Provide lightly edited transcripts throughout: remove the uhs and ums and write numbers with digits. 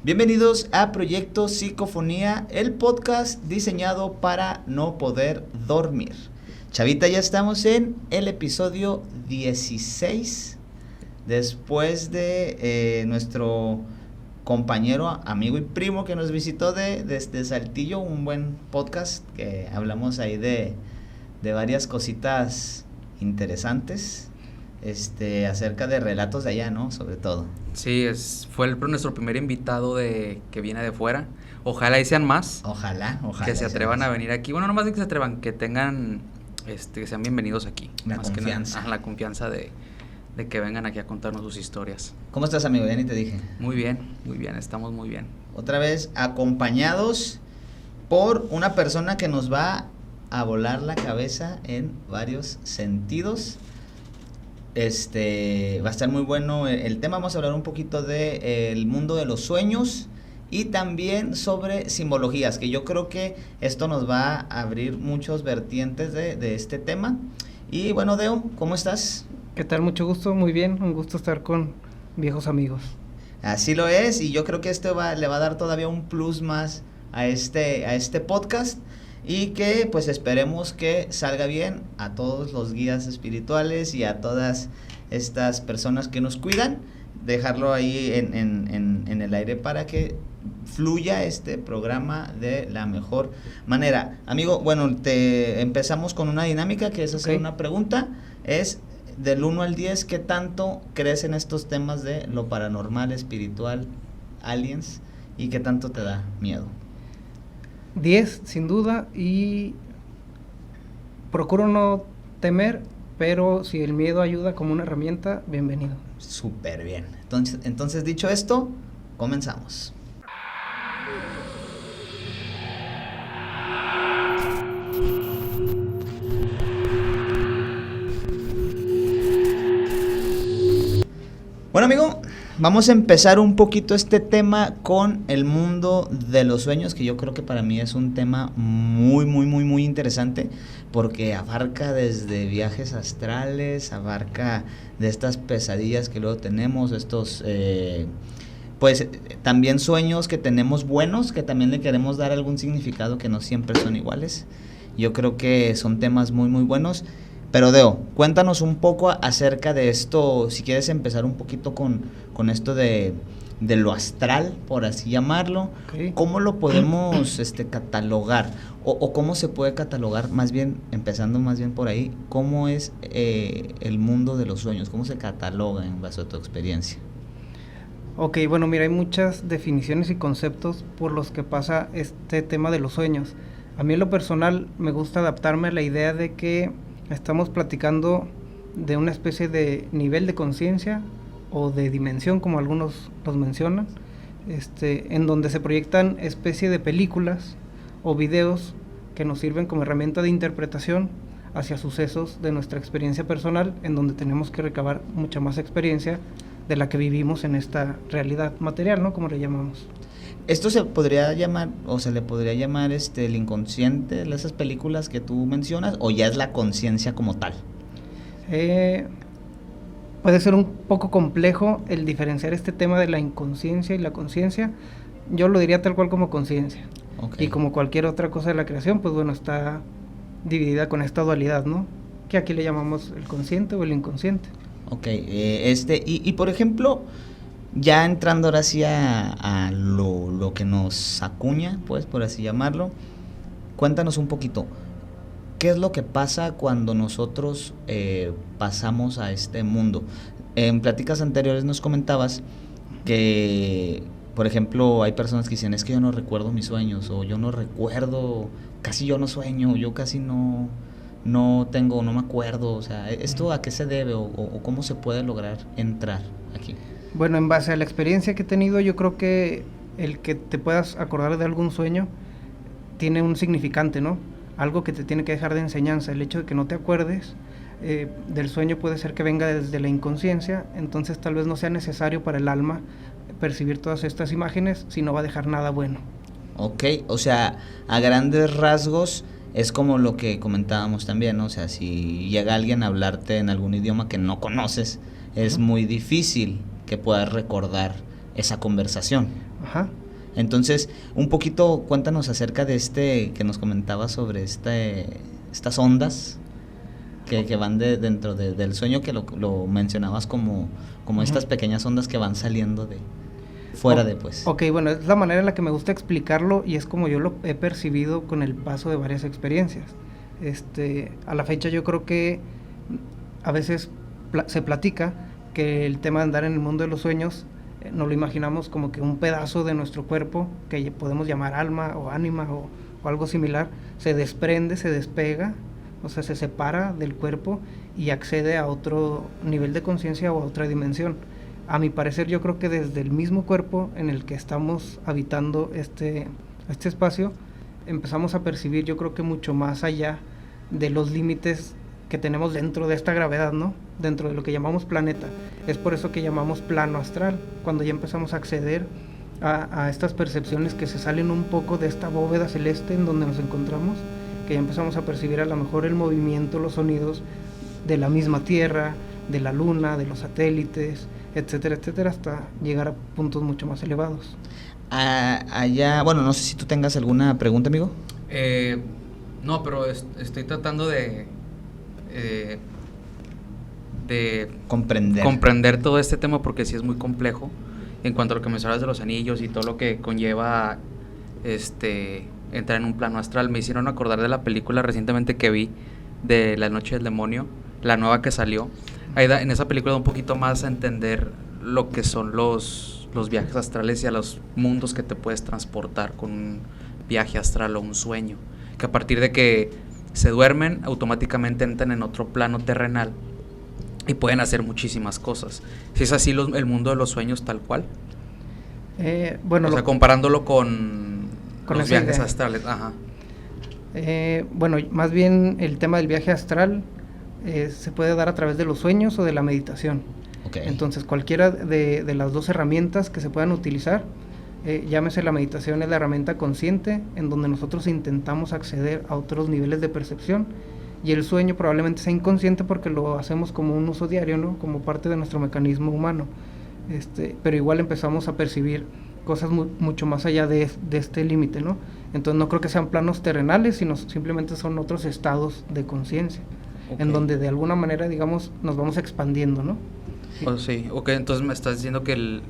Bienvenidos a Proyecto Psicofonía, el podcast diseñado para no poder dormir. Chavita, ya estamos en el episodio 16, después de nuestro compañero, amigo y primo que nos visitó desde Saltillo, un buen podcast que hablamos ahí de varias cositas interesantes, acerca de relatos de allá, ¿no? Sobre todo. Sí, fue nuestro primer invitado que viene de fuera. Ojalá y sean más. Ojalá. Que se atrevan a venir aquí. Bueno, no más bien que se atrevan, que tengan, que sean bienvenidos aquí. La más confianza. Que nada, la confianza de que vengan aquí a contarnos sus historias. ¿Cómo estás, amigo? Ya ni te dije. Muy bien, estamos muy bien. Otra vez acompañados por una persona que nos va a volar la cabeza en varios sentidos. Va a estar muy bueno el tema. Vamos a hablar un poquito del mundo de los sueños y también sobre simbologías, que yo creo que esto nos va a abrir muchos vertientes de este tema. Y bueno, Deo, ¿cómo estás? ¿Qué tal? Mucho gusto, muy bien, un gusto estar con viejos amigos. Así lo es, y yo creo que le va a dar todavía un plus más a este podcast, y que pues esperemos que salga bien a todos los guías espirituales y a todas estas personas que nos cuidan, dejarlo ahí en el aire para que fluya este programa de la mejor manera. Amigo, bueno, empezamos con una dinámica que es hacer una pregunta, es del 1 al 10, ¿qué tanto crees en estos temas de lo paranormal, espiritual, aliens, y qué tanto te da miedo? 10, sin duda, y procuro no temer, pero si el miedo ayuda como una herramienta, bienvenido. Súper bien. Entonces, dicho esto, comenzamos. Bueno, amigo, vamos a empezar un poquito este tema con el mundo de los sueños, que yo creo que para mí es un tema muy interesante, porque abarca desde viajes astrales, abarca de estas pesadillas que luego tenemos, estos pues también sueños que tenemos buenos, que también le queremos dar algún significado, que no siempre son iguales. Yo creo que son temas muy buenos. Pero Deo, cuéntanos un poco acerca de esto, si quieres empezar un poquito con esto de lo astral, por así llamarlo. Okay. ¿Cómo lo podemos catalogar? O cómo se puede catalogar, más bien, empezando más bien por ahí, cómo es el mundo de los sueños, cómo se cataloga en base a tu experiencia. Ok, bueno, mira, hay muchas definiciones y conceptos por los que pasa este tema de los sueños. A mí en lo personal me gusta adaptarme a la idea de que estamos platicando de una especie de nivel de conciencia o de dimensión, como algunos los mencionan, en donde se proyectan especie de películas o videos que nos sirven como herramienta de interpretación hacia sucesos de nuestra experiencia personal, en donde tenemos que recabar mucha más experiencia de la que vivimos en esta realidad material, ¿no? Como le llamamos. ¿Esto se podría llamar, o se le podría llamar el inconsciente de esas películas que tú mencionas, o ya es la conciencia como tal? Puede ser un poco complejo el diferenciar este tema de la inconsciencia y la conciencia. Yo lo diría tal cual como conciencia. Okay. Y como cualquier otra cosa de la creación, pues bueno, está dividida con esta dualidad, ¿no? Que aquí le llamamos el consciente o el inconsciente. Ok, y por ejemplo, ya entrando ahora sí a lo que nos acuña, pues, por así llamarlo, cuéntanos un poquito, ¿qué es lo que pasa cuando nosotros pasamos a este mundo? En pláticas anteriores nos comentabas que, por ejemplo, hay personas que dicen, es que yo no recuerdo mis sueños, o yo no recuerdo, casi yo no sueño, yo casi no me acuerdo, o sea, ¿esto a qué se debe o cómo se puede lograr entrar aquí? Bueno, en base a la experiencia que he tenido, yo creo que el que te puedas acordar de algún sueño tiene un significante, ¿no? Algo que te tiene que dejar de enseñanza. El hecho de que no te acuerdes del sueño puede ser que venga desde la inconsciencia, entonces tal vez no sea necesario para el alma percibir todas estas imágenes, si no va a dejar nada bueno. Ok, o sea, a grandes rasgos es como lo que comentábamos también, ¿no? O sea, si llega alguien a hablarte en algún idioma que no conoces, es muy difícil que puedas recordar esa conversación. Ajá. Entonces, un poquito cuéntanos acerca de que nos comentabas sobre estas ondas que van dentro del sueño, que lo mencionabas como estas pequeñas ondas que van saliendo de fuera de pues. Ok, bueno, es la manera en la que me gusta explicarlo y es como yo lo he percibido con el paso de varias experiencias. A la fecha yo creo que a veces se platica que el tema de andar en el mundo de los sueños nos lo imaginamos como que un pedazo de nuestro cuerpo, que podemos llamar alma o ánima o algo similar, se desprende, se despega, o sea, se separa del cuerpo y accede a otro nivel de conciencia o a otra dimensión. A mi parecer, yo creo que desde el mismo cuerpo en el que estamos habitando este espacio, empezamos a percibir, yo creo que mucho más allá de los límites que tenemos dentro de esta gravedad, ¿no? Dentro de lo que llamamos planeta. Es por eso que llamamos plano astral, cuando ya empezamos a acceder a estas percepciones que se salen un poco de esta bóveda celeste en donde nos encontramos, que ya empezamos a percibir a lo mejor el movimiento, los sonidos de la misma Tierra, de la Luna, de los satélites, etcétera, etcétera, hasta llegar a puntos mucho más elevados. Allá, bueno, no sé si tú tengas alguna pregunta, amigo. No, pero estoy tratando de comprender todo este tema, porque sí es muy complejo en cuanto a lo que mencionabas de los anillos y todo lo que conlleva entrar en un plano astral. Me hicieron acordar de la película recientemente que vi de La Noche del Demonio, la nueva que salió. En esa película da un poquito más a entender lo que son los viajes astrales y a los mundos que te puedes transportar con un viaje astral o un sueño, que a partir de que se duermen automáticamente entran en otro plano terrenal y pueden hacer muchísimas cosas. Si es así el mundo de los sueños tal cual. Bueno, o sea, comparándolo con los viajes astrales. Ajá. Bueno, más bien el tema del viaje astral se puede dar a través de los sueños o de la meditación. Okay. Entonces, cualquiera de las dos herramientas que se puedan utilizar, llámese la meditación, es la herramienta consciente en donde nosotros intentamos acceder a otros niveles de percepción, y el sueño probablemente sea inconsciente porque lo hacemos como un uso diario, ¿no? Como parte de nuestro mecanismo humano. Pero igual empezamos a percibir cosas mucho más allá de este límite, ¿no? Entonces no creo que sean planos terrenales, sino simplemente son otros estados de conciencia, okay, en donde de alguna manera, digamos, nos vamos expandiendo, ¿no? Sí. Oh, sí, ok, entonces me estás diciendo que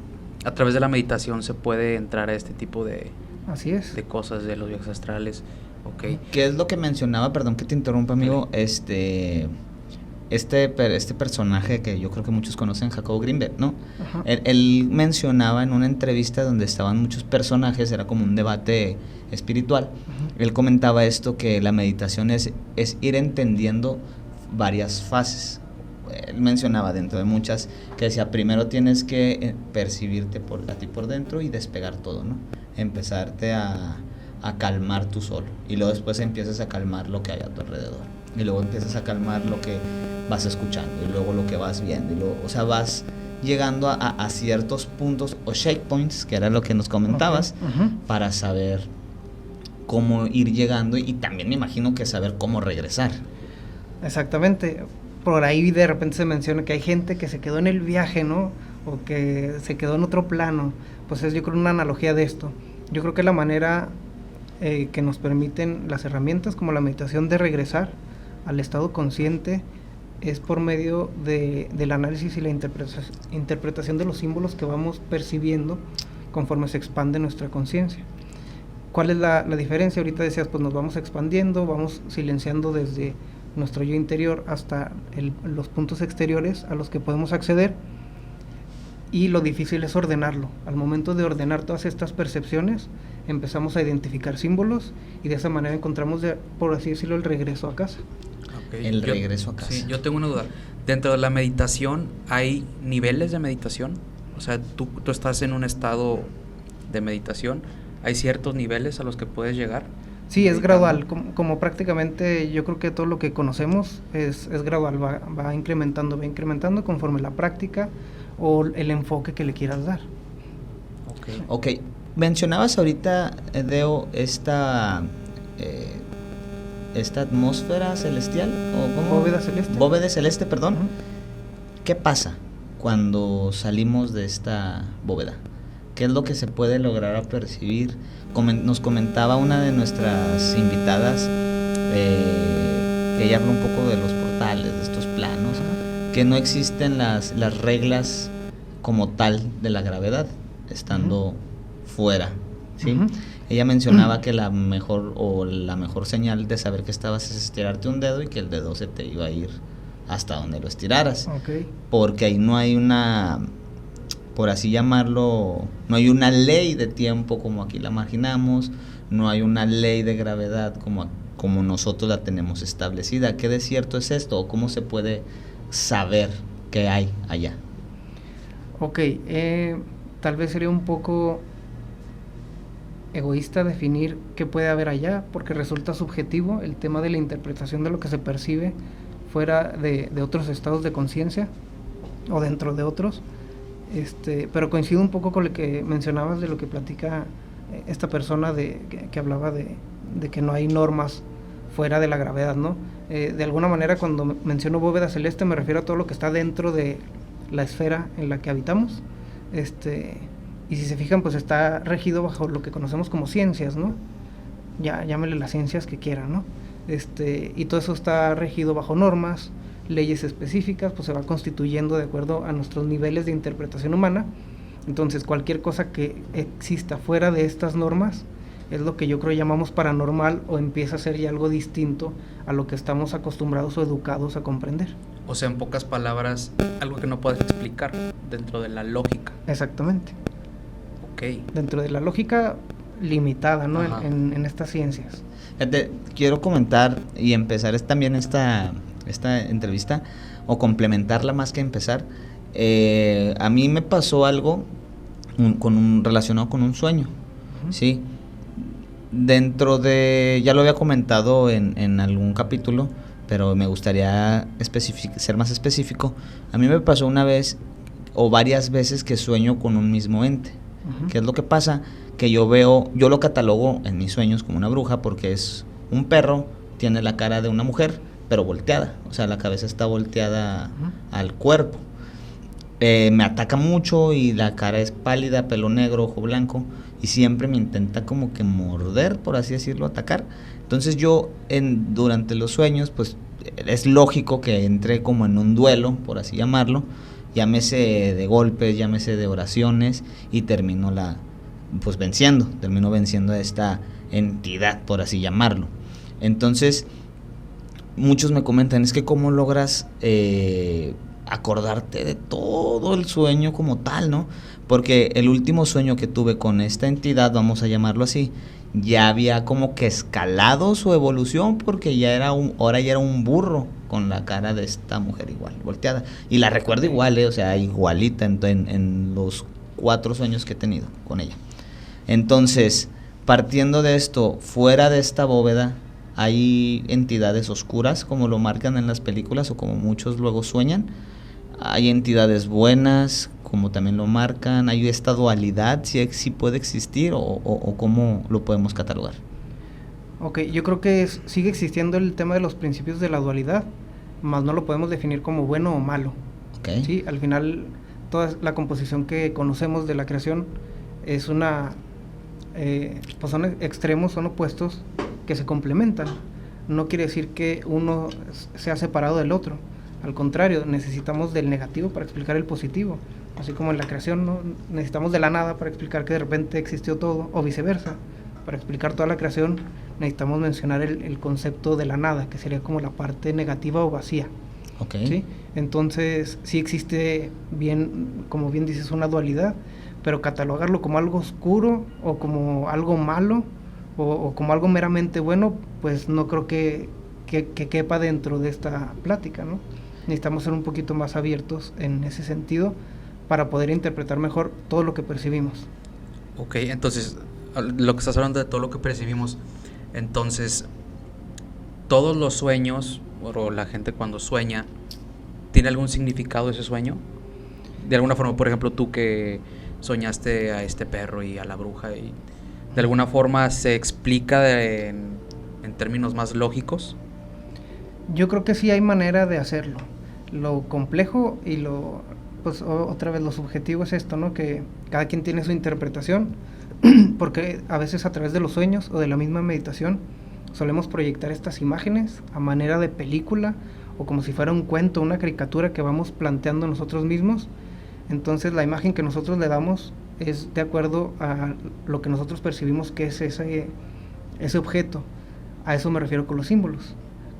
a través de la meditación se puede entrar a este tipo de... Así es. De cosas, de los viajes astrales, ok. ¿Qué es lo que mencionaba? Perdón que te interrumpa, amigo. Vale. Este personaje que yo creo que muchos conocen, Jacobo Greenberg, ¿no? Ajá. Él mencionaba en una entrevista donde estaban muchos personajes, era como un debate espiritual. Uh-huh. Él comentaba esto, que la meditación es ir entendiendo varias fases. Él mencionaba dentro de muchas, que decía, primero tienes que percibirte a ti por dentro y despegar todo, ¿no? Empezarte a calmar tú solo, y luego después empiezas a calmar lo que hay a tu alrededor, y luego empiezas a calmar lo que vas escuchando, y luego lo que vas viendo, y luego, o sea, vas llegando a ciertos puntos o shake points, que era lo que nos comentabas, okay, uh-huh, para saber cómo ir llegando, y también me imagino que saber cómo regresar. Exactamente. Por ahí de repente se menciona que hay gente que se quedó en el viaje, ¿no? O que se quedó en otro plano. Pues es, yo creo, una analogía de esto. Yo creo que la manera que nos permiten las herramientas como la meditación de regresar al estado consciente es por medio del análisis y la interpretación de los símbolos que vamos percibiendo conforme se expande nuestra conciencia. ¿Cuál es la diferencia? Ahorita decías, pues nos vamos expandiendo, vamos silenciando desde nuestro yo interior hasta los puntos exteriores a los que podemos acceder, y lo difícil es ordenarlo. Al momento de ordenar todas estas percepciones, empezamos a identificar símbolos y de esa manera encontramos, por así decirlo, el regreso a casa. Okay. Regreso a casa. Sí, yo tengo una duda. Dentro de la meditación, ¿hay niveles de meditación? O sea, tú estás en un estado de meditación, ¿hay ciertos niveles a los que puedes llegar? Sí, es gradual, como prácticamente yo creo que todo lo que conocemos es gradual, va incrementando conforme la práctica o el enfoque que le quieras dar. Ok, mencionabas ahorita, Deo, esta atmósfera celestial, ¿o cómo? Bóveda celeste, perdón. Uh-huh. ¿Qué pasa cuando salimos de esta bóveda? ¿Qué es lo que se puede lograr a percibir? Nos comentaba una de nuestras invitadas, que ella habló un poco de los portales, de estos planos, que no existen las reglas como tal de la gravedad, estando fuera, ¿sí? Ella mencionaba que la mejor señal de saber que estabas es estirarte un dedo y que el dedo se te iba a ir hasta donde lo estiraras. Porque ahí no hay una, por así llamarlo, no hay una ley de tiempo como aquí la imaginamos, no hay una ley de gravedad como nosotros la tenemos establecida. ¿Qué de cierto es esto? ¿O cómo se puede saber qué hay allá? Tal vez sería un poco egoísta definir qué puede haber allá, porque resulta subjetivo el tema de la interpretación de lo que se percibe fuera de otros estados de conciencia o dentro de otros. Pero coincido un poco con lo que mencionabas de lo que platica esta persona que hablaba de que no hay normas fuera de la gravedad, ¿no? De alguna manera, cuando menciono bóveda celeste me refiero a todo lo que está dentro de la esfera en la que habitamos. Y si se fijan, pues está regido bajo lo que conocemos como ciencias, ¿no? Ya llámenle las ciencias que quieran, ¿no? Y todo eso está regido bajo normas, leyes específicas, pues se va constituyendo de acuerdo a nuestros niveles de interpretación humana. Entonces, cualquier cosa que exista fuera de estas normas es lo que yo creo llamamos paranormal, o empieza a ser ya algo distinto a lo que estamos acostumbrados o educados a comprender. O sea, en pocas palabras, algo que no puedes explicar dentro de la lógica. Exactamente. Ok. Dentro de la lógica limitada, ¿no? En estas ciencias. Quiero comentar y empezar también esta entrevista, o complementarla más que empezar. A mí me pasó algo relacionado con un sueño, ¿sí? Dentro de, ya lo había comentado en algún capítulo, pero me gustaría ser más específico. A mí me pasó una vez o varias veces que sueño con un mismo ente. ¿Qué es lo que pasa? Que yo lo catalogo en mis sueños como una bruja, porque es un perro, tiene la cara de una mujer, pero volteada, o sea, la cabeza está volteada al cuerpo. Me ataca mucho y la cara es pálida, pelo negro, ojo blanco, y siempre me intenta como que morder, por así decirlo, atacar. Entonces yo durante los sueños, pues es lógico que entre como en un duelo, por así llamarlo, llámese de golpes, llámese de oraciones, y termino venciendo a esta entidad, por así llamarlo. Entonces muchos me comentan, es que cómo logras acordarte de todo el sueño como tal, ¿no? Porque el último sueño que tuve con esta entidad, vamos a llamarlo así, ya había como que escalado su evolución, porque ahora ya era un burro con la cara de esta mujer igual, volteada. Y la recuerdo igual, o sea, igualita en los 4 sueños que he tenido con ella. Entonces, partiendo de esto, fuera de esta bóveda, hay entidades oscuras, como lo marcan en las películas, o como muchos luego sueñan. Hay entidades buenas, como también lo marcan. Hay esta dualidad, si puede existir, o cómo lo podemos catalogar. Yo creo que sigue existiendo el tema de los principios de la dualidad, más no lo podemos definir como bueno o malo. Sí, al final toda la composición que conocemos de la creación es pues son extremos, son opuestos que se complementan. No quiere decir que uno sea separado del otro. Al contrario, necesitamos del negativo para explicar el positivo. Así como en la creación, ¿no? Necesitamos de la nada para explicar que de repente existió todo, o viceversa. Para explicar toda la creación necesitamos mencionar el concepto de la nada, que sería como la parte negativa o vacía. ¿Sí? Entonces sí existe, como bien dices, una dualidad, pero catalogarlo como algo oscuro o como algo malo o como algo meramente bueno, pues no creo que quepa dentro de esta plática, ¿no? Necesitamos ser un poquito más abiertos en ese sentido para poder interpretar mejor todo lo que percibimos. Entonces, lo que estás hablando de todo lo que percibimos, entonces, todos los sueños, o la gente cuando sueña, ¿tiene algún significado ese sueño? De alguna forma, por ejemplo, tú que soñaste a este perro y a la bruja, y de alguna forma se explica en términos más lógicos. Yo creo que sí hay manera de hacerlo. Lo complejo y lo pues otra vez lo subjetivo es esto, ¿no? Que cada quien tiene su interpretación, porque a veces a través de los sueños o de la misma meditación solemos proyectar estas imágenes a manera de película o como si fuera un cuento, una caricatura que vamos planteando nosotros mismos. Entonces la imagen que nosotros le damos es de acuerdo a lo que nosotros percibimos que es ese objeto. A eso me refiero con los símbolos.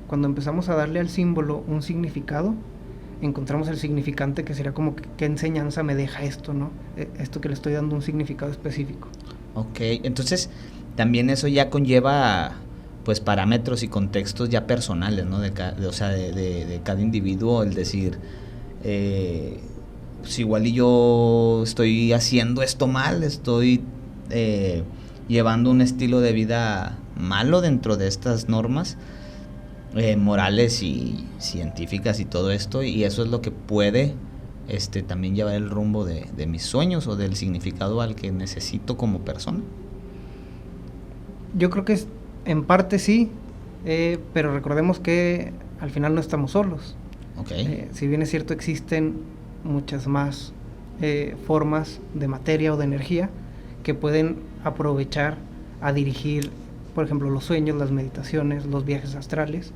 Cuando empezamos a darle al símbolo un significado, encontramos el significante que sería como qué enseñanza me deja esto, ¿no? Esto que le estoy dando un significado específico. Ok, entonces también eso ya conlleva pues parámetros y contextos ya personales, ¿no? De cada individuo, el decir, pues igual y yo estoy haciendo esto mal, estoy llevando un estilo de vida malo dentro de estas normas morales y científicas y todo esto, y eso es lo que puede también llevar el rumbo de mis sueños o del significado al que necesito como persona. Yo creo que en parte sí, pero recordemos que al final no estamos solos. Okay. Si bien es cierto, existen muchas más formas de materia o de energía que pueden aprovechar a dirigir, por ejemplo, los sueños, las meditaciones, los viajes astrales,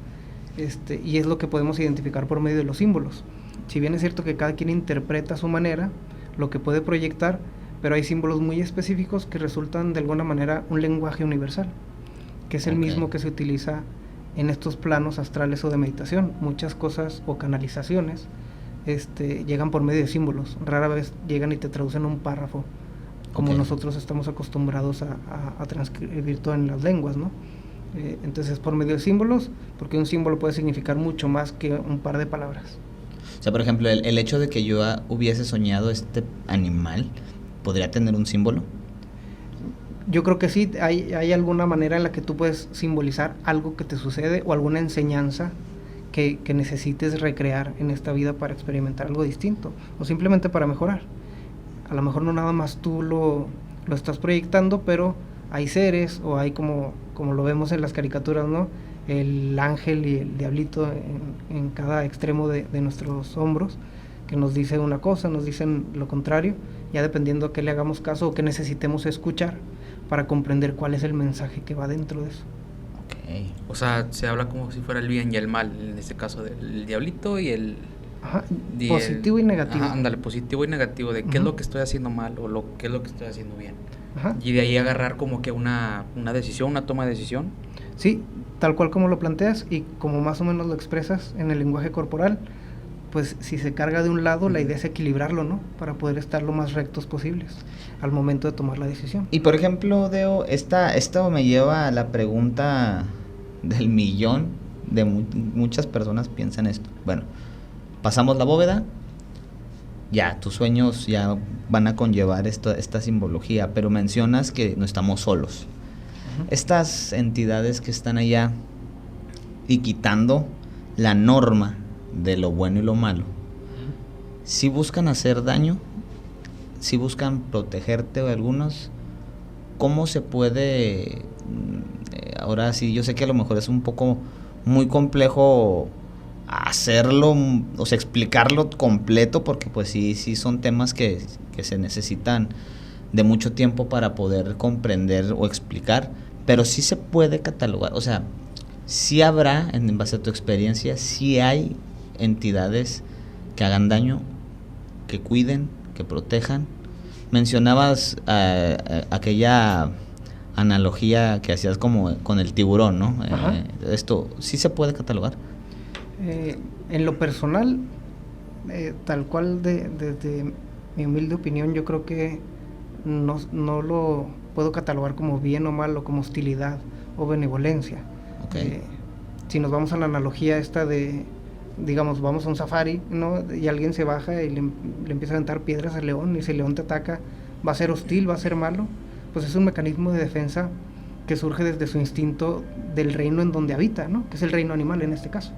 y es lo que podemos identificar por medio de los símbolos. Si bien es cierto que cada quien interpreta a su manera lo que puede proyectar, pero hay símbolos muy específicos que resultan de alguna manera un lenguaje universal, que es el mismo que se utiliza en estos planos astrales o de meditación. Muchas cosas o canalizaciones llegan por medio de símbolos, rara vez llegan y te traducen un párrafo como nosotros estamos acostumbrados a transcribir todo en las lenguas, ¿no? Entonces por medio de símbolos, porque un símbolo puede significar mucho más que un par de palabras. O sea, por ejemplo, el hecho de que yo hubiese soñado este animal, ¿podría tener un símbolo? Yo creo que sí, hay alguna manera en la que tú puedes simbolizar algo que te sucede o alguna enseñanza que necesites recrear en esta vida para experimentar algo distinto o simplemente para mejorar. A lo mejor no nada más tú lo estás proyectando, pero hay seres o hay como lo vemos en las caricaturas, ¿no? El ángel y el diablito en cada extremo de nuestros hombros, que nos dice una cosa, nos dicen lo contrario, ya dependiendo a qué le hagamos caso o qué necesitemos escuchar para comprender cuál es el mensaje que va dentro de eso. Okay. O sea, se habla como si fuera el bien y el mal, en este caso del diablito y el... Ajá, positivo y negativo. Ajá, ándale, positivo y negativo, de qué es lo que estoy haciendo mal o qué es lo que estoy haciendo bien. Ajá. Y de ahí agarrar como que una decisión, una toma de decisión. Sí, tal cual como lo planteas y como más o menos lo expresas en el lenguaje corporal, pues si se carga de un lado, la idea es equilibrarlo, ¿no? Para poder estar lo más rectos posibles al momento de tomar la decisión. Y por ejemplo, Deo, esto me lleva a la pregunta del millón de muchas personas piensan esto. Bueno, pasamos la bóveda, ya, tus sueños ya van a conllevar esta simbología, pero mencionas que no estamos solos. Uh-huh. Estas entidades que están allá y quitando la norma de lo bueno y lo malo, si buscan hacer daño, si buscan protegerte o algunos, ¿cómo se puede? Ahora sí, yo sé que a lo mejor es un poco muy complejo hacerlo, o sea, explicarlo completo, porque pues sí son temas que se necesitan de mucho tiempo para poder comprender o explicar, pero sí se puede catalogar, o sea, sí habrá, en base a tu experiencia, sí hay entidades que hagan daño, que cuiden, que protejan. Mencionabas aquella analogía que hacías como con el tiburón, ¿no? Esto sí se puede catalogar. En lo personal, tal cual desde mi humilde opinión, yo creo que no lo puedo catalogar como bien o mal o como hostilidad o benevolencia. Okay. Si nos vamos a la analogía esta de, digamos, vamos a un safari, ¿no? Y alguien se baja y le empieza a aventar piedras al león, y si el león te ataca, va a ser hostil, va a ser malo, pues es un mecanismo de defensa que surge desde su instinto del reino en donde habita, ¿no? Que es el reino animal en este caso.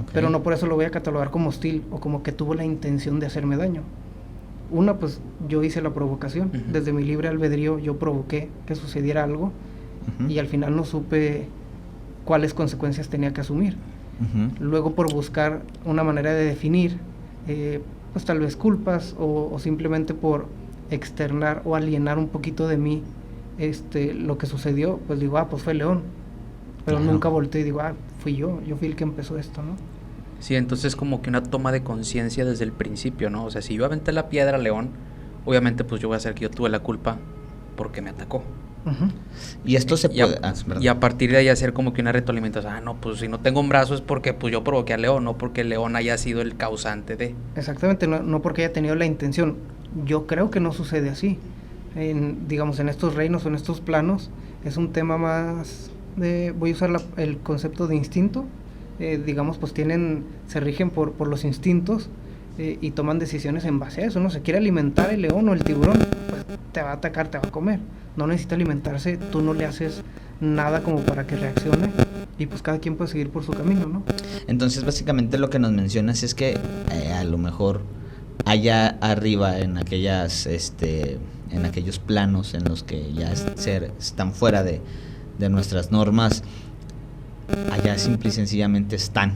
Okay. Pero no por eso lo voy a catalogar como hostil o como que tuvo la intención de hacerme daño. Una, pues yo hice la provocación, uh-huh. Desde mi libre albedrío yo provoqué que sucediera algo, uh-huh. Y al final no supe cuáles consecuencias tenía que asumir. Uh-huh. Luego, por buscar una manera de definir pues tal vez culpas o simplemente por externar o alienar un poquito de mí lo que sucedió, pues digo, pues fue León, pero Claro. nunca volteo y digo, fui yo fui el que empezó esto, ¿no? Sí, entonces como que una toma de conciencia desde el principio, ¿no? O sea, si yo aventé la piedra a León, obviamente pues yo voy a hacer que yo tuve la culpa porque me atacó. Uh-huh. Y esto se Y a- puede... perdón. y a partir de ahí hacer como que una retroalimentación. No, pues si no tengo un brazo es porque pues yo provoqué a León, no porque León haya sido el causante de... Exactamente, no porque haya tenido la intención. Yo creo que no sucede así. Digamos, en estos reinos o en estos planos, es un tema más de, voy a usar el concepto de instinto. Digamos, pues se rigen por los instintos y toman decisiones en base a eso, ¿no? Se quiere alimentar el león o el tiburón, pues te va a atacar, te va a comer. No necesita alimentarse, tú no le haces nada como para que reaccione y pues cada quien puede seguir por su camino, ¿no? Entonces, básicamente lo que nos mencionas es que a lo mejor allá arriba en en aquellos planos en los que ya están fuera de nuestras normas, allá simple y sencillamente están.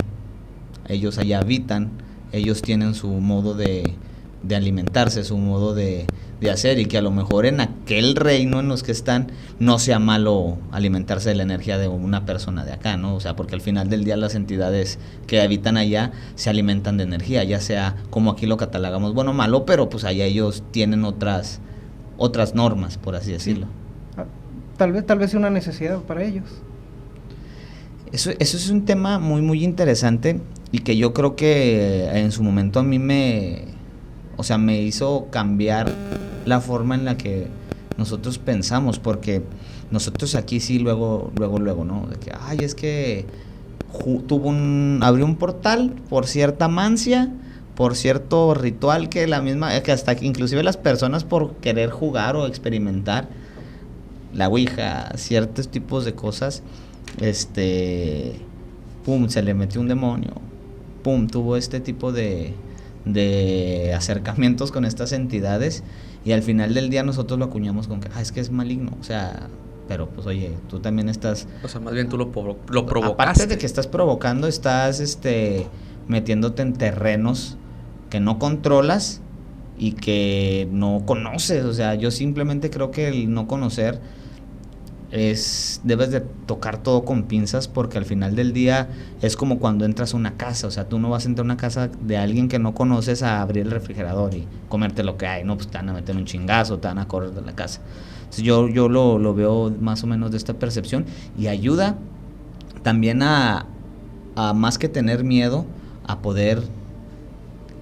Ellos allá habitan, ellos tienen su modo de alimentarse, su modo de hacer, y que a lo mejor en aquel reino en los que están no sea malo alimentarse de la energía de una persona de acá, ¿no? O sea, porque al final del día las entidades que habitan allá se alimentan de energía, ya sea como aquí lo catalogamos bueno o malo, pero pues allá ellos tienen otras normas, por así decirlo. Tal vez sea una necesidad para ellos. Eso es un tema muy muy interesante y que yo creo que en su momento a mí me hizo cambiar la forma en la que nosotros pensamos, porque nosotros aquí sí luego, ¿no? De que, es que abrió un portal por cierta mancia, por cierto ritual que que hasta que inclusive las personas por querer jugar o experimentar la ouija, ciertos tipos de cosas, pum, se le metió un demonio, pum, tuvo este tipo de acercamientos con estas entidades, y al final del día nosotros lo acuñamos con que es que es maligno, o sea, pero pues oye, tú también estás, O sea, más bien tú lo provocaste. aparte de que estás provocando, estás metiéndote en terrenos que no controlas y que no conoces. O sea, yo simplemente creo que el no conocer debes de tocar todo con pinzas, porque al final del día es como cuando entras a una casa. O sea, tú no vas a entrar a una casa de alguien que no conoces a abrir el refrigerador y comerte lo que hay, no, pues te van a meter un chingazo, te van a correr de la casa. Entonces yo lo veo más o menos de esta percepción, y ayuda también a más que tener miedo, a poder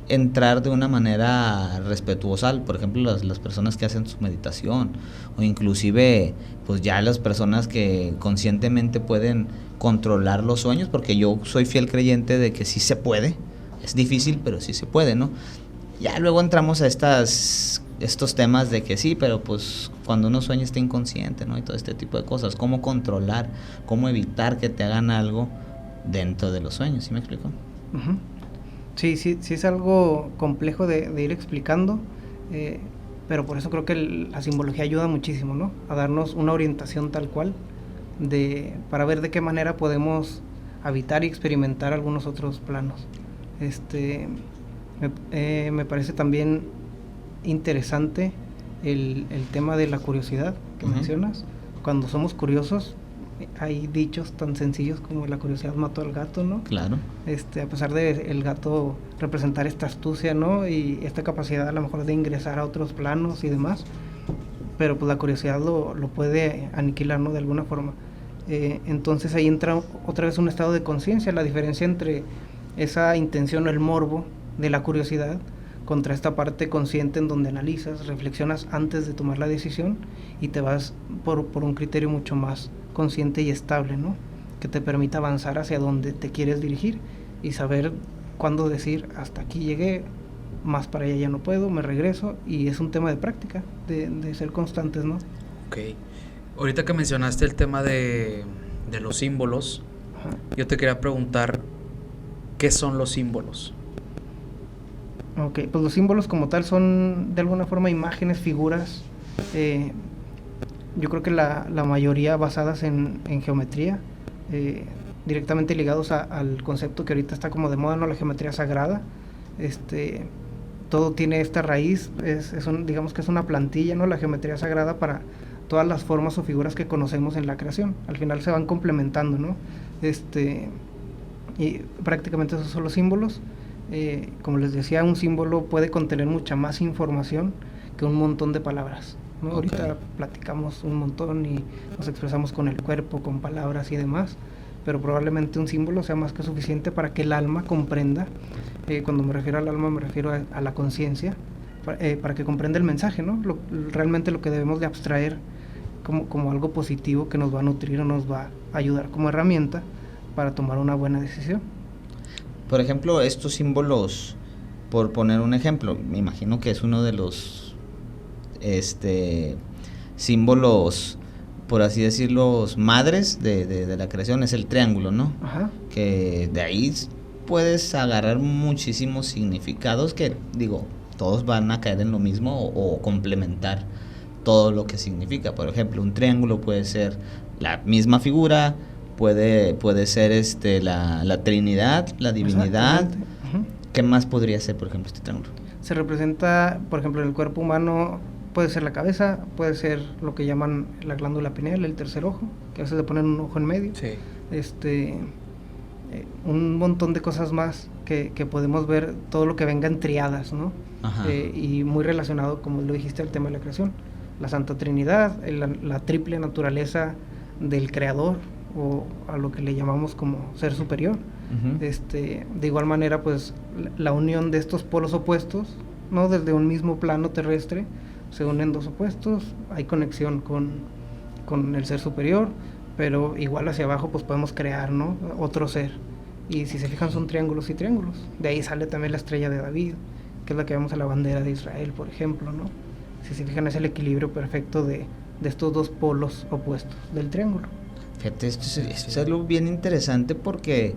entrar de una manera respetuosa, por ejemplo las personas que hacen su meditación, o inclusive pues ya las personas que conscientemente pueden controlar los sueños, porque yo soy fiel creyente de que sí se puede, es difícil pero sí se puede, ¿no? Ya luego entramos a estos temas de que sí, pero pues cuando uno sueña está inconsciente, ¿no? Y todo este tipo de cosas, cómo controlar, cómo evitar que te hagan algo dentro de los sueños, ¿sí me explico? Uh-huh. Sí, es algo complejo de ir explicando, pero por eso creo que la simbología ayuda muchísimo, ¿no? A darnos una orientación tal cual para ver de qué manera podemos habitar y experimentar algunos otros planos. Me parece también interesante el tema de la curiosidad que Uh-huh. mencionas. Cuando somos curiosos, hay dichos tan sencillos como la curiosidad mató al gato, ¿no? Claro. A pesar de el gato representar esta astucia, ¿no? Y esta capacidad a lo mejor de ingresar a otros planos y demás, pero pues la curiosidad lo puede aniquilar, ¿no? De alguna forma. Entonces ahí entra otra vez un estado de conciencia, la diferencia entre esa intención o el morbo de la curiosidad contra esta parte consciente en donde analizas, reflexionas antes de tomar la decisión y te vas por un criterio mucho más consciente y estable, ¿no? Que te permita avanzar hacia donde te quieres dirigir y saber cuándo decir hasta aquí llegué, más para allá ya no puedo, me regreso, y es un tema de práctica, de ser constantes, ¿no? Ok. Ahorita que mencionaste el tema de los símbolos, Ajá. yo te quería preguntar, ¿qué son los símbolos? Ok, pues los símbolos como tal son de alguna forma imágenes, figuras, yo creo que la mayoría basadas en geometría, directamente ligados al concepto que ahorita está como de moda, ¿no? La geometría sagrada. todo tiene esta raíz, digamos que es una plantilla, ¿no? La geometría sagrada para todas las formas o figuras que conocemos en la creación. Al final se van complementando, ¿no? Y prácticamente esos son los símbolos. Como les decía, un símbolo puede contener mucha más información que un montón de palabras, ¿no? Okay. Ahorita platicamos un montón y nos expresamos con el cuerpo, con palabras y demás, pero probablemente un símbolo sea más que suficiente para que el alma comprenda. Cuando me refiero al alma me refiero a la conciencia, para que comprenda el mensaje, ¿no? Realmente lo que debemos de abstraer como algo positivo que nos va a nutrir o nos va a ayudar como herramienta para tomar una buena decisión. Por ejemplo, estos símbolos, por poner un ejemplo, me imagino que es uno de los símbolos, por así decirlo, madres de la creación, es el triángulo, ¿no? Ajá. Que de ahí puedes agarrar muchísimos significados que, digo, todos van a caer en lo mismo o complementar todo lo que significa. Por ejemplo, un triángulo puede ser la misma figura, puede ser la Trinidad, la divinidad. Uh-huh. ¿Qué más podría ser, por ejemplo, este triángulo? Se representa, por ejemplo, en el cuerpo humano puede ser la cabeza, puede ser lo que llaman la glándula pineal, el tercer ojo, que a veces le ponen un ojo en medio. Sí. Un montón de cosas más que podemos ver, todo lo que venga en triadas, ¿no? Y muy relacionado, como lo dijiste, al tema de la creación. La Santa Trinidad, la triple naturaleza del Creador, o a lo que le llamamos como ser superior. Uh-huh. De igual manera, pues la unión de estos polos opuestos, ¿no? Desde un mismo plano terrestre se unen dos opuestos, hay conexión con el ser superior, pero igual hacia abajo pues podemos crear, ¿no? Otro ser. Y si se fijan, son triángulos y triángulos. De ahí sale también la estrella de David, que es la que vemos en la bandera de Israel, por ejemplo, ¿no? Si se fijan, es el equilibrio perfecto de estos dos polos opuestos del triángulo. Fíjate, esto es algo bien interesante porque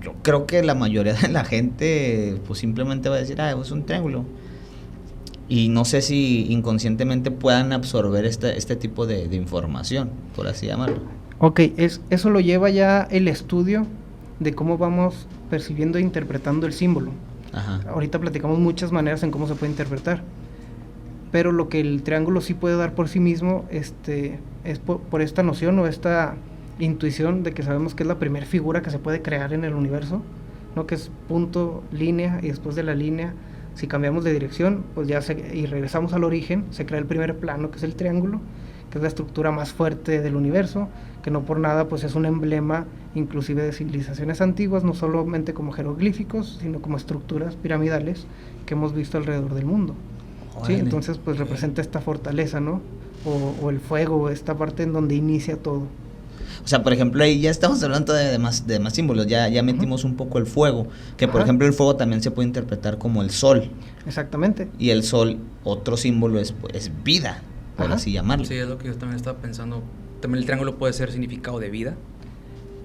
yo creo que la mayoría de la gente pues simplemente va a decir, es un triángulo. Y no sé si inconscientemente puedan absorber este tipo de información, por así llamarlo. Ok, eso lo lleva ya el estudio de cómo vamos percibiendo e interpretando el símbolo. Ajá. Ahorita platicamos muchas maneras en cómo se puede interpretar, pero lo que el triángulo sí puede dar por sí mismo es por esta noción o esta intuición de que sabemos que es la primera figura que se puede crear en el universo, ¿no? Que es punto, línea, y después de la línea, si cambiamos de dirección, pues y regresamos al origen, se crea el primer plano, que es el triángulo, que es la estructura más fuerte del universo, que no por nada pues es un emblema inclusive de civilizaciones antiguas, no solamente como jeroglíficos, sino como estructuras piramidales que hemos visto alrededor del mundo. Sí, entonces pues representa esta fortaleza, ¿no? O el fuego, esta parte en donde inicia todo. O sea, por ejemplo, ahí ya estamos hablando de más símbolos, ya metimos un poco el fuego, que por ejemplo el fuego también se puede interpretar como el sol. Exactamente. Y el sol, otro símbolo es vida, por así llamarlo. Sí, es lo que yo también estaba pensando. También el triángulo puede ser significado de vida.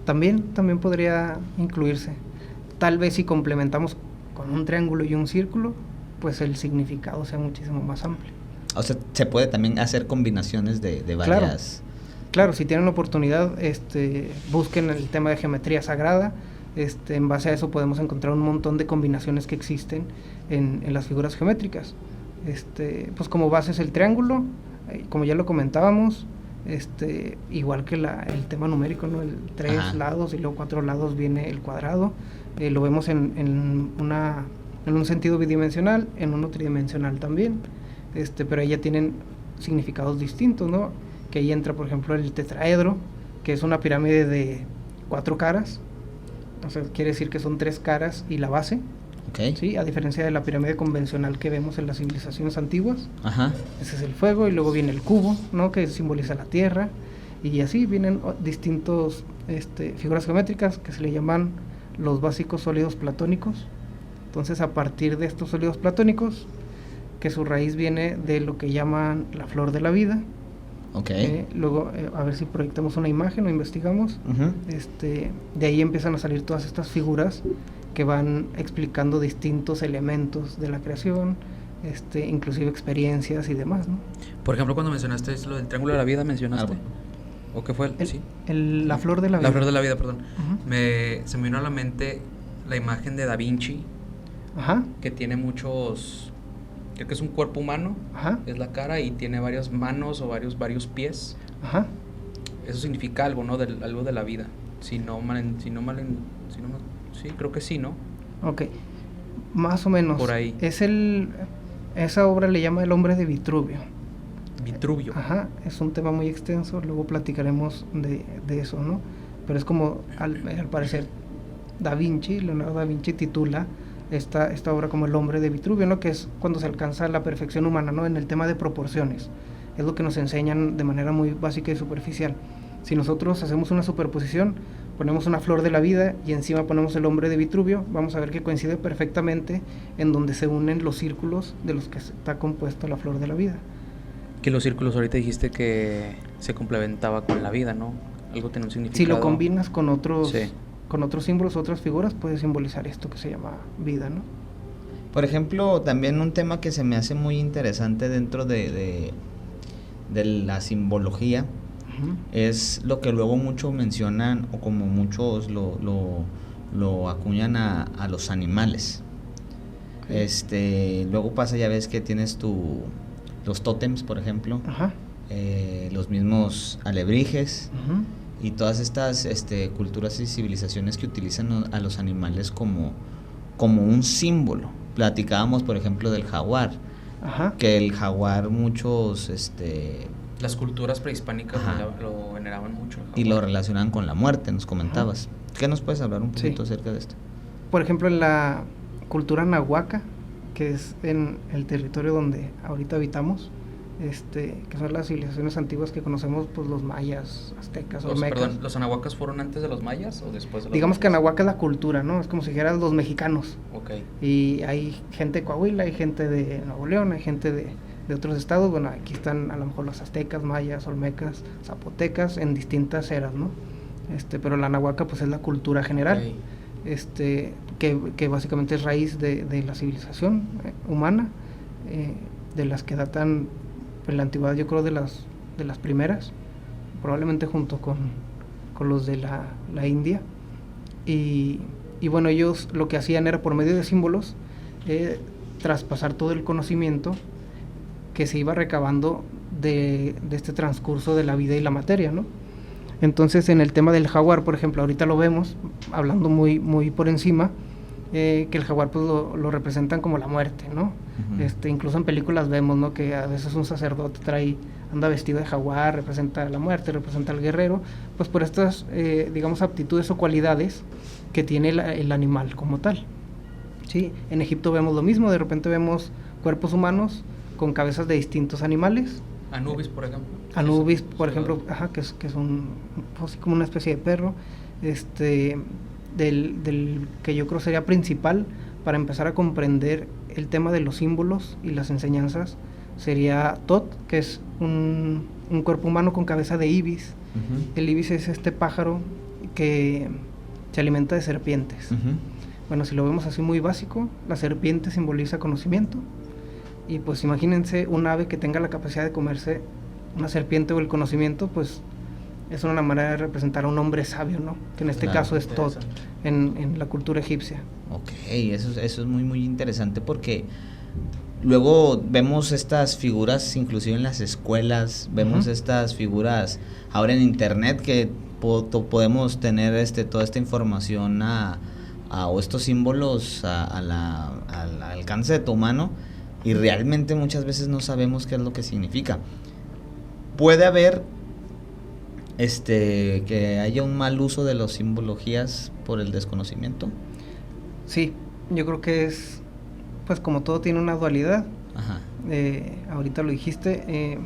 También podría incluirse. Tal vez si complementamos con un triángulo y un círculo, pues el significado sea muchísimo más amplio. O sea, se puede también hacer combinaciones de varias... Claro, si tienen la oportunidad, busquen el tema de geometría sagrada. En base a eso podemos encontrar un montón de combinaciones que existen en las figuras geométricas. Pues como base es el triángulo, como ya lo comentábamos, igual que el tema numérico, ¿no? El 3 lados y luego 4 lados viene el cuadrado. Lo vemos en un sentido bidimensional, en uno tridimensional también, pero ahí ya tienen significados distintos, ¿no? Que ahí entra, por ejemplo, el tetraedro, que es una pirámide de 4 caras, o sea, quiere decir que son 3 caras y la base. Okay. Sí, a diferencia de la pirámide convencional que vemos en las civilizaciones antiguas. Ajá. Ese es el fuego, y luego viene el cubo, ¿no? Que simboliza la tierra, y así vienen distintos figuras geométricas que se le llaman los básicos sólidos platónicos. Entonces, a partir de estos sólidos platónicos, que su raíz viene de lo que llaman la flor de la vida. Okay. Luego, a ver si proyectamos una imagen o investigamos. Uh-huh. De ahí empiezan a salir todas estas figuras que van explicando distintos elementos de la creación, inclusive experiencias y demás, ¿no? Por ejemplo, cuando mencionaste lo del triángulo de la vida, ¿mencionaste? ¿O qué fue? Sí. La flor de la vida. La flor de la vida, perdón. Uh-huh. Se me vino a la mente la imagen de Da Vinci Ajá. que tiene muchos, creo que es un cuerpo humano, Ajá. es la cara y tiene varias manos o varios pies. Ajá. Eso significa algo, ¿no? Algo de la vida. Sí, creo que sí, ¿no? Ok. Más o menos. Por ahí. Esa obra le llama El hombre de Vitruvio. Vitruvio. Ajá, es un tema muy extenso, luego platicaremos de eso, ¿no? Pero es como, al parecer, Leonardo da Vinci titula esta obra como El hombre de Vitruvio, ¿no? Que es cuando se alcanza la perfección humana, ¿no? En el tema de proporciones. Es lo que nos enseñan de manera muy básica y superficial. Si nosotros hacemos una superposición, ponemos una flor de la vida y encima ponemos el hombre de Vitruvio, vamos a ver que coincide perfectamente en donde se unen los círculos de los que está compuesta la flor de la vida. Que los círculos ahorita dijiste que se complementaba con la vida, ¿no? Algo tiene un significado. Si lo combinas con otros, sí, con otros símbolos, otras figuras, puede simbolizar esto que se llama vida, ¿no? Por ejemplo, también un tema que se me hace muy interesante dentro de la simbología, uh-huh, es lo que luego muchos mencionan, o como muchos lo acuñan a los animales. Okay. Luego pasa, ya ves que tienes los tótems, por ejemplo, ajá, los mismos alebrijes, uh-huh, y todas estas culturas y civilizaciones que utilizan a los animales como un símbolo. Platicábamos, por ejemplo, del jaguar, ajá, que el jaguar muchos las culturas prehispánicas lo veneraban mucho el jaguar. Y lo relacionaban con la muerte, nos comentabas. Ajá. ¿Qué nos puedes hablar un poquito acerca de esto? Por ejemplo, en la cultura nahuaca, que es en el territorio donde ahorita habitamos, que son las civilizaciones antiguas que conocemos, pues los mayas, aztecas, olmecas. Perdón, ¿los anahuacas fueron antes de los mayas o después de los Digamos mayas? que anahuaca es la cultura, ¿no? Es como si dijeras los mexicanos. Okay. Y hay gente de Coahuila, hay gente de Nuevo León, hay gente de otros estados. Bueno, aquí están a lo mejor los aztecas, mayas, olmecas, zapotecas, en distintas eras, ¿no? Pero la nahuaca pues es la cultura general. Okay. Que básicamente es raíz de la civilización humana, de las que datan en la antigüedad, yo creo de las primeras, probablemente junto con los de la India, y bueno, ellos lo que hacían era por medio de símbolos traspasar todo el conocimiento que se iba recabando de este transcurso de la vida y la materia, ¿no? Entonces, en el tema del jaguar, por ejemplo, ahorita lo vemos, hablando muy, muy por encima, que el jaguar pues lo representan como la muerte, ¿no? Uh-huh. Incluso en películas vemos, ¿no? Que a veces un sacerdote anda vestido de jaguar, representa la muerte, representa al guerrero, pues por estas, digamos, aptitudes o cualidades que tiene el animal como tal. ¿Sí? En Egipto vemos lo mismo, de repente vemos cuerpos humanos con cabezas de distintos animales. Anubis, por ejemplo. Anubis, por ejemplo, ajá, que es así como una especie de perro, del que yo creo sería principal para empezar a comprender el tema de los símbolos y las enseñanzas, sería Tot, que es un cuerpo humano con cabeza de ibis. Uh-huh. El ibis es este pájaro que se alimenta de serpientes. Uh-huh. Bueno, si lo vemos así muy básico, la serpiente simboliza conocimiento, y pues imagínense un ave que tenga la capacidad de comerse una serpiente o el conocimiento, pues es una manera de representar a un hombre sabio, ¿no? Que en este caso es Tot en la cultura egipcia. Ok, eso es muy muy interesante, porque luego vemos estas figuras inclusive en las escuelas, vemos uh-huh. estas figuras ahora en internet que podemos tener toda esta información o estos símbolos al alcance de tu mano, y realmente muchas veces no sabemos qué es lo que significa. Puede haber que haya un mal uso de las simbologías por el desconocimiento. Sí, yo creo que es, pues como todo tiene una dualidad. Ajá. Ahorita lo dijiste,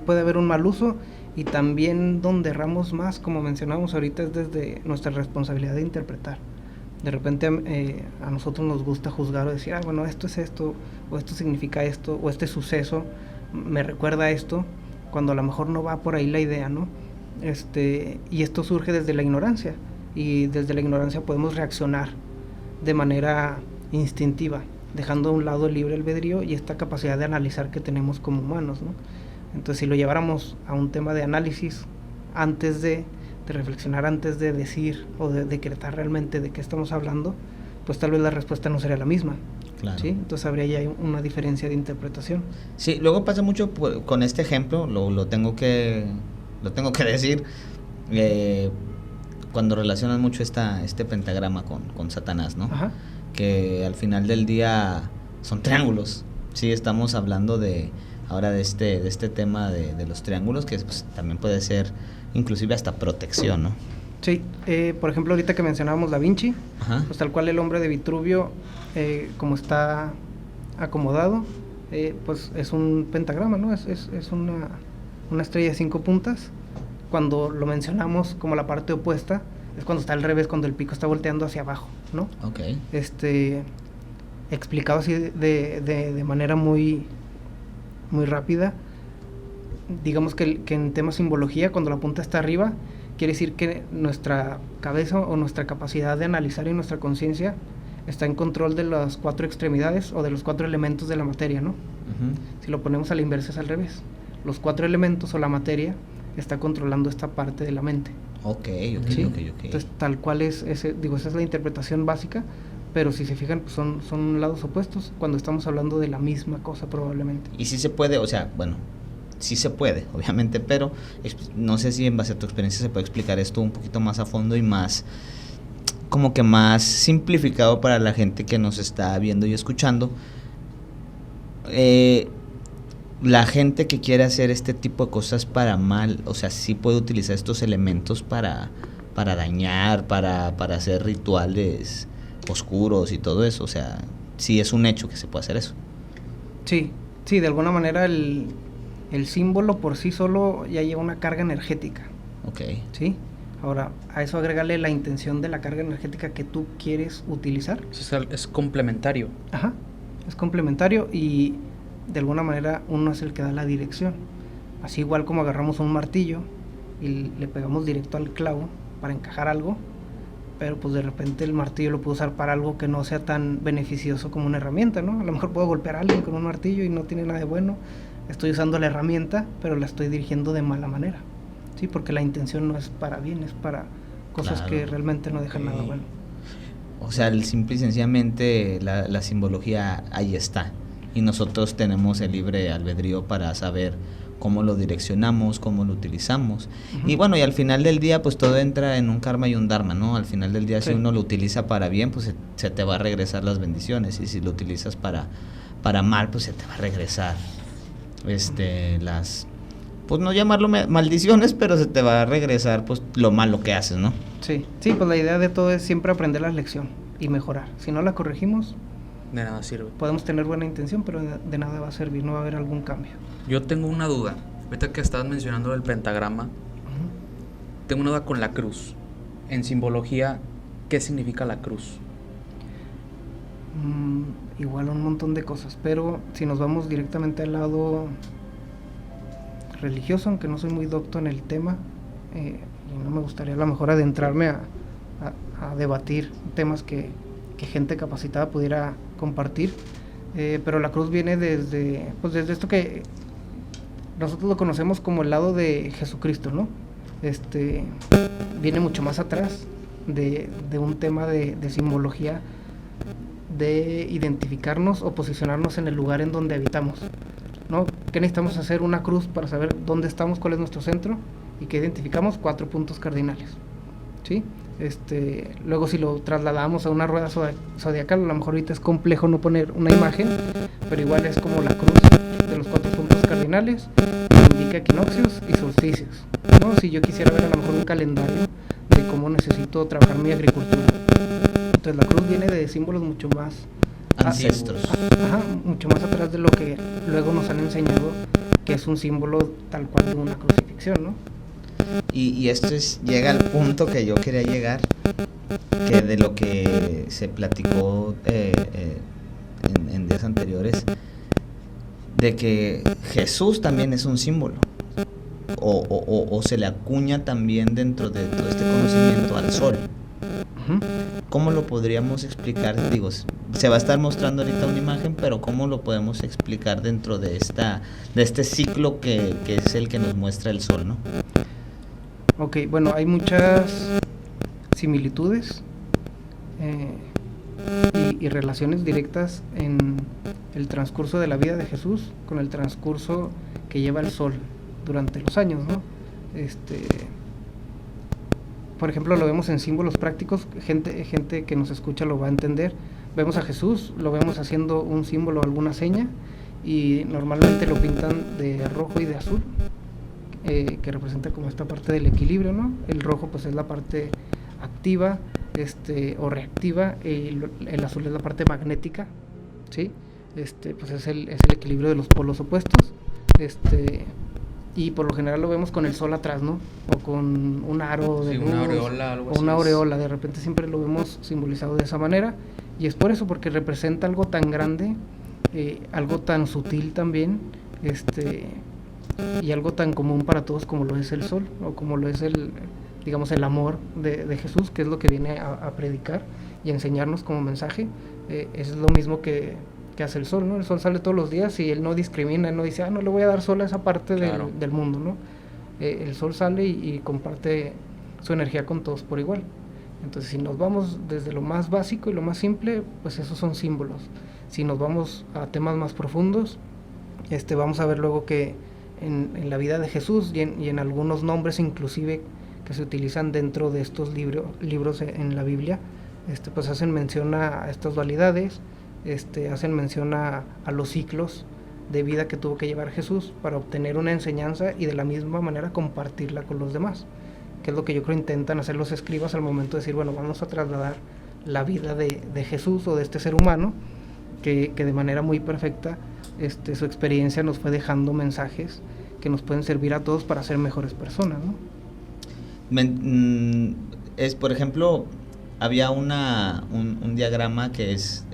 puede haber un mal uso, y también donde erramos más, como mencionamos ahorita, es desde nuestra responsabilidad de interpretar. De repente a nosotros nos gusta juzgar o decir, bueno, esto es esto, o esto significa esto, o este suceso me recuerda a esto, cuando a lo mejor no va por ahí la idea, ¿no? Y esto surge desde la ignorancia, y desde la ignorancia podemos reaccionar de manera instintiva, dejando a un lado el libre albedrío y esta capacidad de analizar que tenemos como humanos, ¿no? Entonces, si lo lleváramos a un tema de análisis, antes de reflexionar, antes de decir o de decretar realmente de qué estamos hablando, pues tal vez la respuesta no sería la misma. Claro. ¿Sí? Entonces habría ya una diferencia de interpretación. Sí, luego pasa mucho con este ejemplo, lo tengo que decir, cuando relacionan mucho este pentagrama con Satanás, ¿no? Ajá. Que al final del día son triángulos. Sí, estamos hablando ahora de este tema de los triángulos, que pues, también puede ser inclusive hasta protección, ¿no? Sí, por ejemplo, ahorita que mencionábamos Da Vinci, Ajá. pues tal cual el hombre de Vitruvio, como está acomodado, pues es un pentagrama, ¿no? Es una estrella de 5 puntas. Cuando lo mencionamos como la parte opuesta, es cuando está al revés, cuando el pico está volteando hacia abajo, ¿no? Ok. Explicado así de manera muy, muy rápida, digamos que en tema simbología, cuando la punta está arriba, quiere decir que nuestra cabeza o nuestra capacidad de analizar y nuestra conciencia está en control de las 4 extremidades o de los 4 elementos de la materia, ¿no? Uh-huh. Si lo ponemos a la inversa es al revés. Los 4 elementos o la materia está controlando esta parte de la mente. Ok. ¿Sí? Entonces, tal cual esa es la interpretación básica, pero si se fijan, pues son lados opuestos cuando estamos hablando de la misma cosa probablemente. Y sí se puede, o sea, bueno, sí se puede, obviamente, pero no sé si en base a tu experiencia se puede explicar esto un poquito más a fondo y más, como que más simplificado para la gente que nos está viendo y escuchando. La gente que quiere hacer este tipo de cosas para mal, o sea, sí puede utilizar estos elementos para dañar, para hacer rituales oscuros y todo eso, o sea, sí es un hecho que se puede hacer eso. Sí, de alguna manera el símbolo por sí solo ya lleva una carga energética. Ok. ¿Sí? Ahora, a eso agrégale la intención de la carga energética que tú quieres utilizar. Es complementario. Ajá, es complementario y de alguna manera uno es el que da la dirección. Así igual como agarramos un martillo y le pegamos directo al clavo para encajar algo, pero pues de repente el martillo lo puedo usar para algo que no sea tan beneficioso como una herramienta, ¿no? A lo mejor puedo golpear a alguien con un martillo y no tiene nada de bueno. Estoy usando la herramienta, pero la estoy dirigiendo de mala manera, ¿sí? Porque la intención no es para bien, es para cosas que realmente no dejan nada bueno. O sea, simple y sencillamente la simbología ahí está. Y nosotros tenemos el libre albedrío para saber cómo lo direccionamos, cómo lo utilizamos. Uh-huh. Y bueno, y al final del día, pues todo entra en un karma y un dharma, ¿no? Al final del día, sí. Si uno lo utiliza para bien, pues se te va a regresar las bendiciones. Y si lo utilizas para mal, pues se te va a regresar pues no llamarlo maldiciones, pero se te va a regresar pues lo malo que haces, ¿no? Sí, pues la idea de todo es siempre aprender la lección y mejorar. Si no la corregimos, de nada sirve. Podemos tener buena intención, pero de nada va a servir, no va a haber algún cambio. Yo tengo una duda. Ahorita que estabas mencionando el pentagrama, tengo una duda con la cruz. En simbología, ¿qué significa la cruz? Igual un montón de cosas, pero si nos vamos directamente al lado religioso, aunque no soy muy docto en el tema, y no me gustaría a lo mejor adentrarme a debatir temas que gente capacitada pudiera compartir, pero la cruz viene desde esto que nosotros lo conocemos como el lado de Jesucristo, ¿no? Viene mucho más atrás de un tema de simbología, de identificarnos o posicionarnos en el lugar en donde habitamos, ¿no? ¿Qué necesitamos hacer? Una cruz para saber dónde estamos, cuál es nuestro centro, y que identificamos 4 puntos cardinales, ¿sí? Luego si lo trasladamos a una rueda zodiacal, a lo mejor ahorita es complejo no poner una imagen, pero igual es como la cruz de los 4 puntos cardinales, que indica equinoccios y solsticios, ¿no? Si yo quisiera ver a lo mejor un calendario de cómo necesito trabajar mi agricultura, entonces la cruz viene de símbolos mucho más ancestros, mucho más atrás de lo que luego nos han enseñado que es un símbolo tal cual de una crucifixión, ¿no? Y esto llega al punto que yo quería llegar, que de lo que se platicó en días anteriores, de que Jesús también es un símbolo, o se le acuña también dentro de todo este conocimiento al sol. Uh-huh. ¿Cómo lo podríamos explicar? Digo, se va a estar mostrando ahorita una imagen, pero ¿cómo lo podemos explicar dentro de este ciclo que es el que nos muestra el sol, ¿no? Ok, bueno, hay muchas similitudes y relaciones directas en el transcurso de la vida de Jesús con el transcurso que lleva el sol durante los años, ¿no? Por ejemplo, lo vemos en símbolos prácticos, gente que nos escucha lo va a entender. Vemos a Jesús, lo vemos haciendo un símbolo, alguna seña, y normalmente lo pintan de rojo y de azul, que representa como esta parte del equilibrio, ¿no? El rojo pues es la parte activa, o reactiva, y el azul es la parte magnética, ¿sí? Pues es el equilibrio de los polos opuestos, y por lo general lo vemos con el sol atrás, ¿no? O con un aro de luz, una aureola, algo así. O una aureola, de repente siempre lo vemos simbolizado de esa manera, y es por eso, porque representa algo tan grande, algo tan sutil también, y algo tan común para todos como lo es el sol, o como lo es digamos, el amor de Jesús, que es lo que viene a predicar y a enseñarnos como mensaje. Es lo mismo que hace el sol, ¿no? El sol sale todos los días y él no discrimina, él no dice, no le voy a dar sol a esa parte Claro. del mundo, ¿no? El sol sale y comparte su energía con todos por igual. Entonces, si nos vamos desde lo más básico y lo más simple, pues esos son símbolos. Si nos vamos a temas más profundos, vamos a ver luego que en la vida de Jesús y en algunos nombres inclusive que se utilizan dentro de estos libros en la Biblia, pues hacen mención a estas dualidades, hacen mención a los ciclos de vida que tuvo que llevar Jesús para obtener una enseñanza y de la misma manera compartirla con los demás, que es lo que yo creo intentan hacer los escribas al momento de decir, bueno, vamos a trasladar la vida de Jesús o de este ser humano que de manera muy perfecta su experiencia nos fue dejando mensajes que nos pueden servir a todos para ser mejores personas, ¿no? Por ejemplo, había un diagrama que es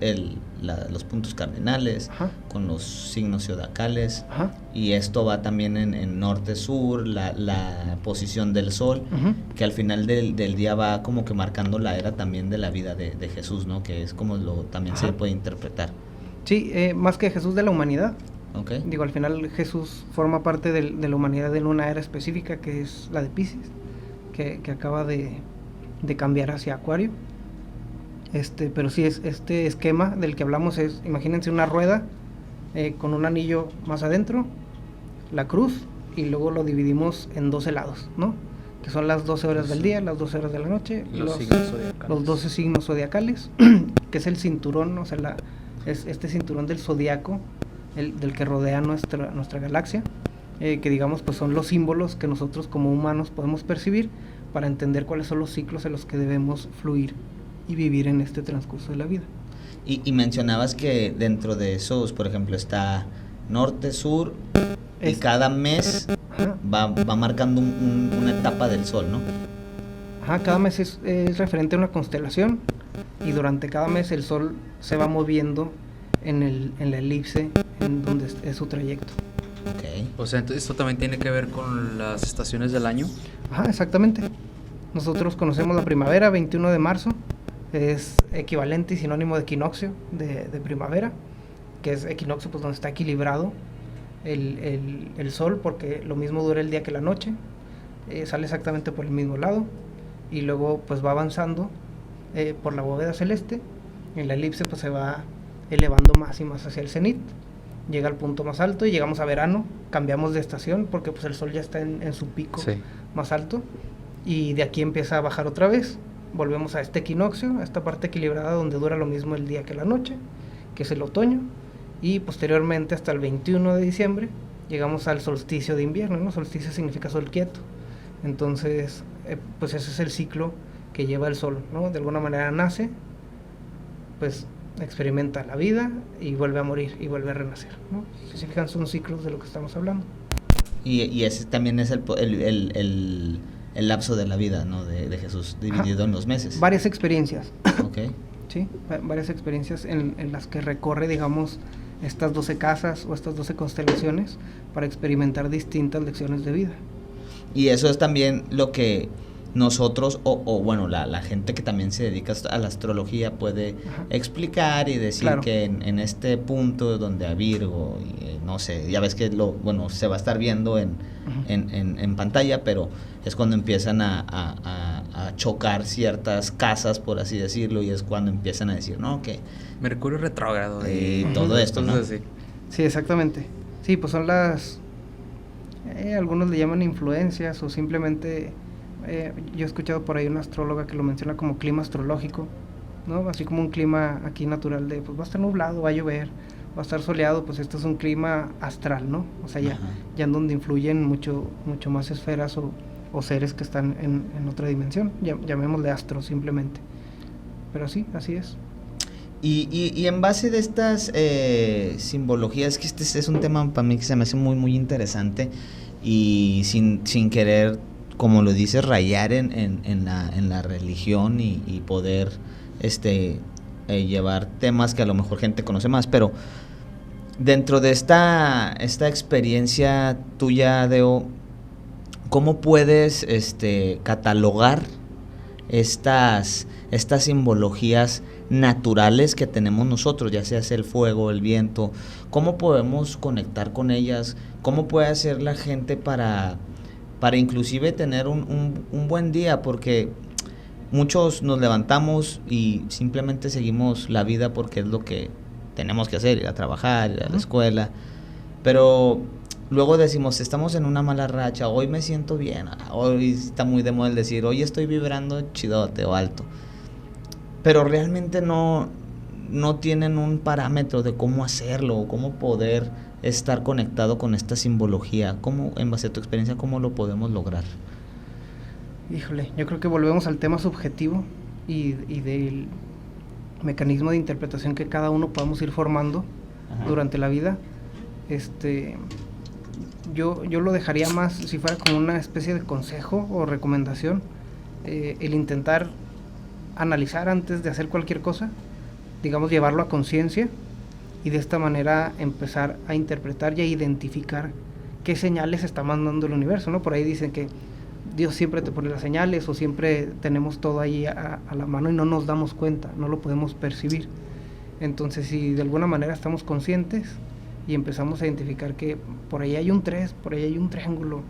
los puntos cardinales. Ajá. Con los signos zodiacales. Ajá. Y esto va también en norte-sur, la posición del sol. Uh-huh. Que al final del día va como que marcando la era también de la vida de Jesús, ¿no? Que es como también Ajá. se puede interpretar. Sí, más que Jesús, de la humanidad. Okay. Digo, al final Jesús forma parte de la humanidad en una era específica que es la de Piscis, que acaba de cambiar hacia Acuario. Pero sí, este esquema del que hablamos es, imagínense una rueda con un anillo más adentro, la cruz, y luego lo dividimos en 12 lados, ¿no? Que son las 12 horas del día, las 12 horas de la noche, los 12 signos zodiacales, que es el cinturón, o sea, es este cinturón del zodiaco, del que rodea nuestra galaxia, que digamos pues son los símbolos que nosotros como humanos podemos percibir para entender cuáles son los ciclos en los que debemos fluir y vivir en este transcurso de la vida. Y mencionabas que dentro de esos, por ejemplo, está norte, sur, y cada mes va marcando una etapa del sol, ¿no? Ajá, cada mes es referente a una constelación, y durante cada mes el sol se va moviendo en la elipse en donde es su trayecto. Okay. O sea, entonces esto también tiene que ver con las estaciones del año. Ajá, exactamente. Nosotros conocemos la primavera, 21 de marzo, es equivalente y sinónimo de equinoccio de primavera, que es equinoccio pues donde está equilibrado el sol, porque lo mismo dura el día que la noche, sale exactamente por el mismo lado, y luego pues va avanzando por la bóveda celeste, en la elipse pues se va elevando más y más hacia el cenit, llega al punto más alto y llegamos a verano, cambiamos de estación porque pues el sol ya está en su pico sí. más alto, y de aquí empieza a bajar otra vez, volvemos a este equinoccio, a esta parte equilibrada donde dura lo mismo el día que la noche, que es el otoño, y posteriormente hasta el 21 de diciembre llegamos al solsticio de invierno, ¿no? Solsticio significa sol quieto, entonces pues ese es el ciclo que lleva el sol, ¿no? De alguna manera nace, pues experimenta la vida y vuelve a morir y vuelve a renacer, ¿no? Si se fijan, son ciclos de lo que estamos hablando. Y ese también es el lapso de la vida, ¿no? de Jesús, dividido en los meses. Varias experiencias. Okay. Sí, varias experiencias en las que recorre, digamos, estas 12 casas o estas 12 constelaciones para experimentar distintas lecciones de vida. Y eso es también lo que nosotros, o bueno, la gente que también se dedica a la astrología puede explicar y decir claro. que en este punto donde a Virgo, no sé, ya ves que se va a estar viendo en pantalla, pero es cuando empiezan a a chocar ciertas casas, por así decirlo, y es cuando empiezan a decir, no, que Mercurio retrógrado y todo esto, ¿no? Así. Sí, exactamente. Sí, pues son las... algunos le llaman influencias o simplemente... yo he escuchado por ahí una astróloga que lo menciona como clima astrológico, ¿no? Así como un clima aquí natural de, pues va a estar nublado, va a llover, va a estar soleado, pues esto es un clima astral, ¿no? O sea, ya en donde influyen mucho más esferas o seres que están en otra dimensión, llamémosle astros simplemente. Pero sí, así es. Y en base de estas simbologías, que este es un tema para mí que se me hace muy, muy interesante, y sin querer, como lo dices, rayar en la religión y poder llevar temas que a lo mejor gente conoce más, pero dentro de esta experiencia tuya, Deo, ¿cómo puedes catalogar estas simbologías naturales que tenemos nosotros, ya sea el fuego, el viento? ¿Cómo podemos conectar con ellas? ¿Cómo puede hacer la gente para inclusive tener un buen día? Porque muchos nos levantamos y simplemente seguimos la vida porque es lo que tenemos que hacer, ir a trabajar, ir a la escuela, pero luego decimos, estamos en una mala racha, hoy me siento bien, hoy está muy de moda el decir, hoy estoy vibrando chidote o alto, pero realmente no tienen un parámetro de cómo hacerlo, o cómo poder estar conectado con esta simbología. ¿Cómo, en base a tu experiencia, cómo lo podemos lograr? Híjole, yo creo que volvemos al tema subjetivo y del mecanismo de interpretación que cada uno podamos ir formando durante la vida. Yo lo dejaría más, si fuera como una especie de consejo o recomendación, el intentar analizar antes de hacer cualquier cosa, digamos, llevarlo a conciencia, y de esta manera empezar a interpretar y a identificar qué señales está mandando el universo, ¿no? Por ahí dicen que Dios siempre te pone las señales, o siempre tenemos todo ahí a la mano y no nos damos cuenta, no lo podemos percibir. Entonces, si de alguna manera estamos conscientes y empezamos a identificar que por ahí hay un 3, por ahí hay un triángulo,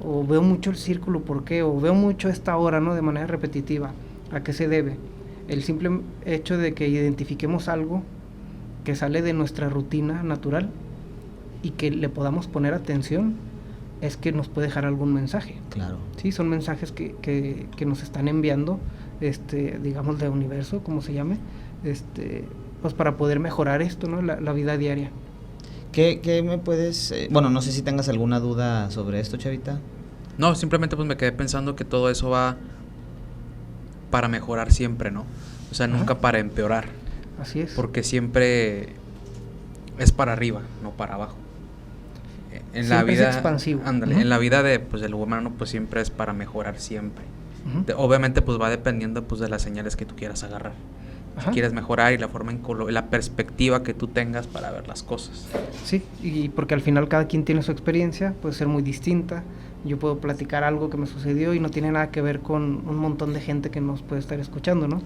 o veo mucho el círculo, ¿por qué? O veo mucho esta hora, ¿no? De manera repetitiva, ¿a qué se debe? El simple hecho de que identifiquemos algo que sale de nuestra rutina natural y que le podamos poner atención, es que nos puede dejar algún mensaje. Claro. Sí, son mensajes que nos están enviando, digamos, del universo, como se llame, pues para poder mejorar esto, ¿no? La vida diaria. ¿Qué me puedes...? Bueno, no sé si tengas alguna duda sobre esto, Chavita. No, simplemente pues me quedé pensando que todo eso va para mejorar siempre, ¿no? O sea, nunca para empeorar. Así es. Porque siempre es para arriba, no para abajo. En siempre la vida es expansivo. Ándale, en la vida del humano pues siempre es para mejorar siempre. Obviamente pues va dependiendo pues de las señales que tú quieras agarrar. Si quieres mejorar y la forma la perspectiva que tú tengas para ver las cosas. Sí, y porque al final cada quien tiene su experiencia, puede ser muy distinta. Yo puedo platicar algo que me sucedió y no tiene nada que ver con un montón de gente que nos puede estar escuchando, ¿no?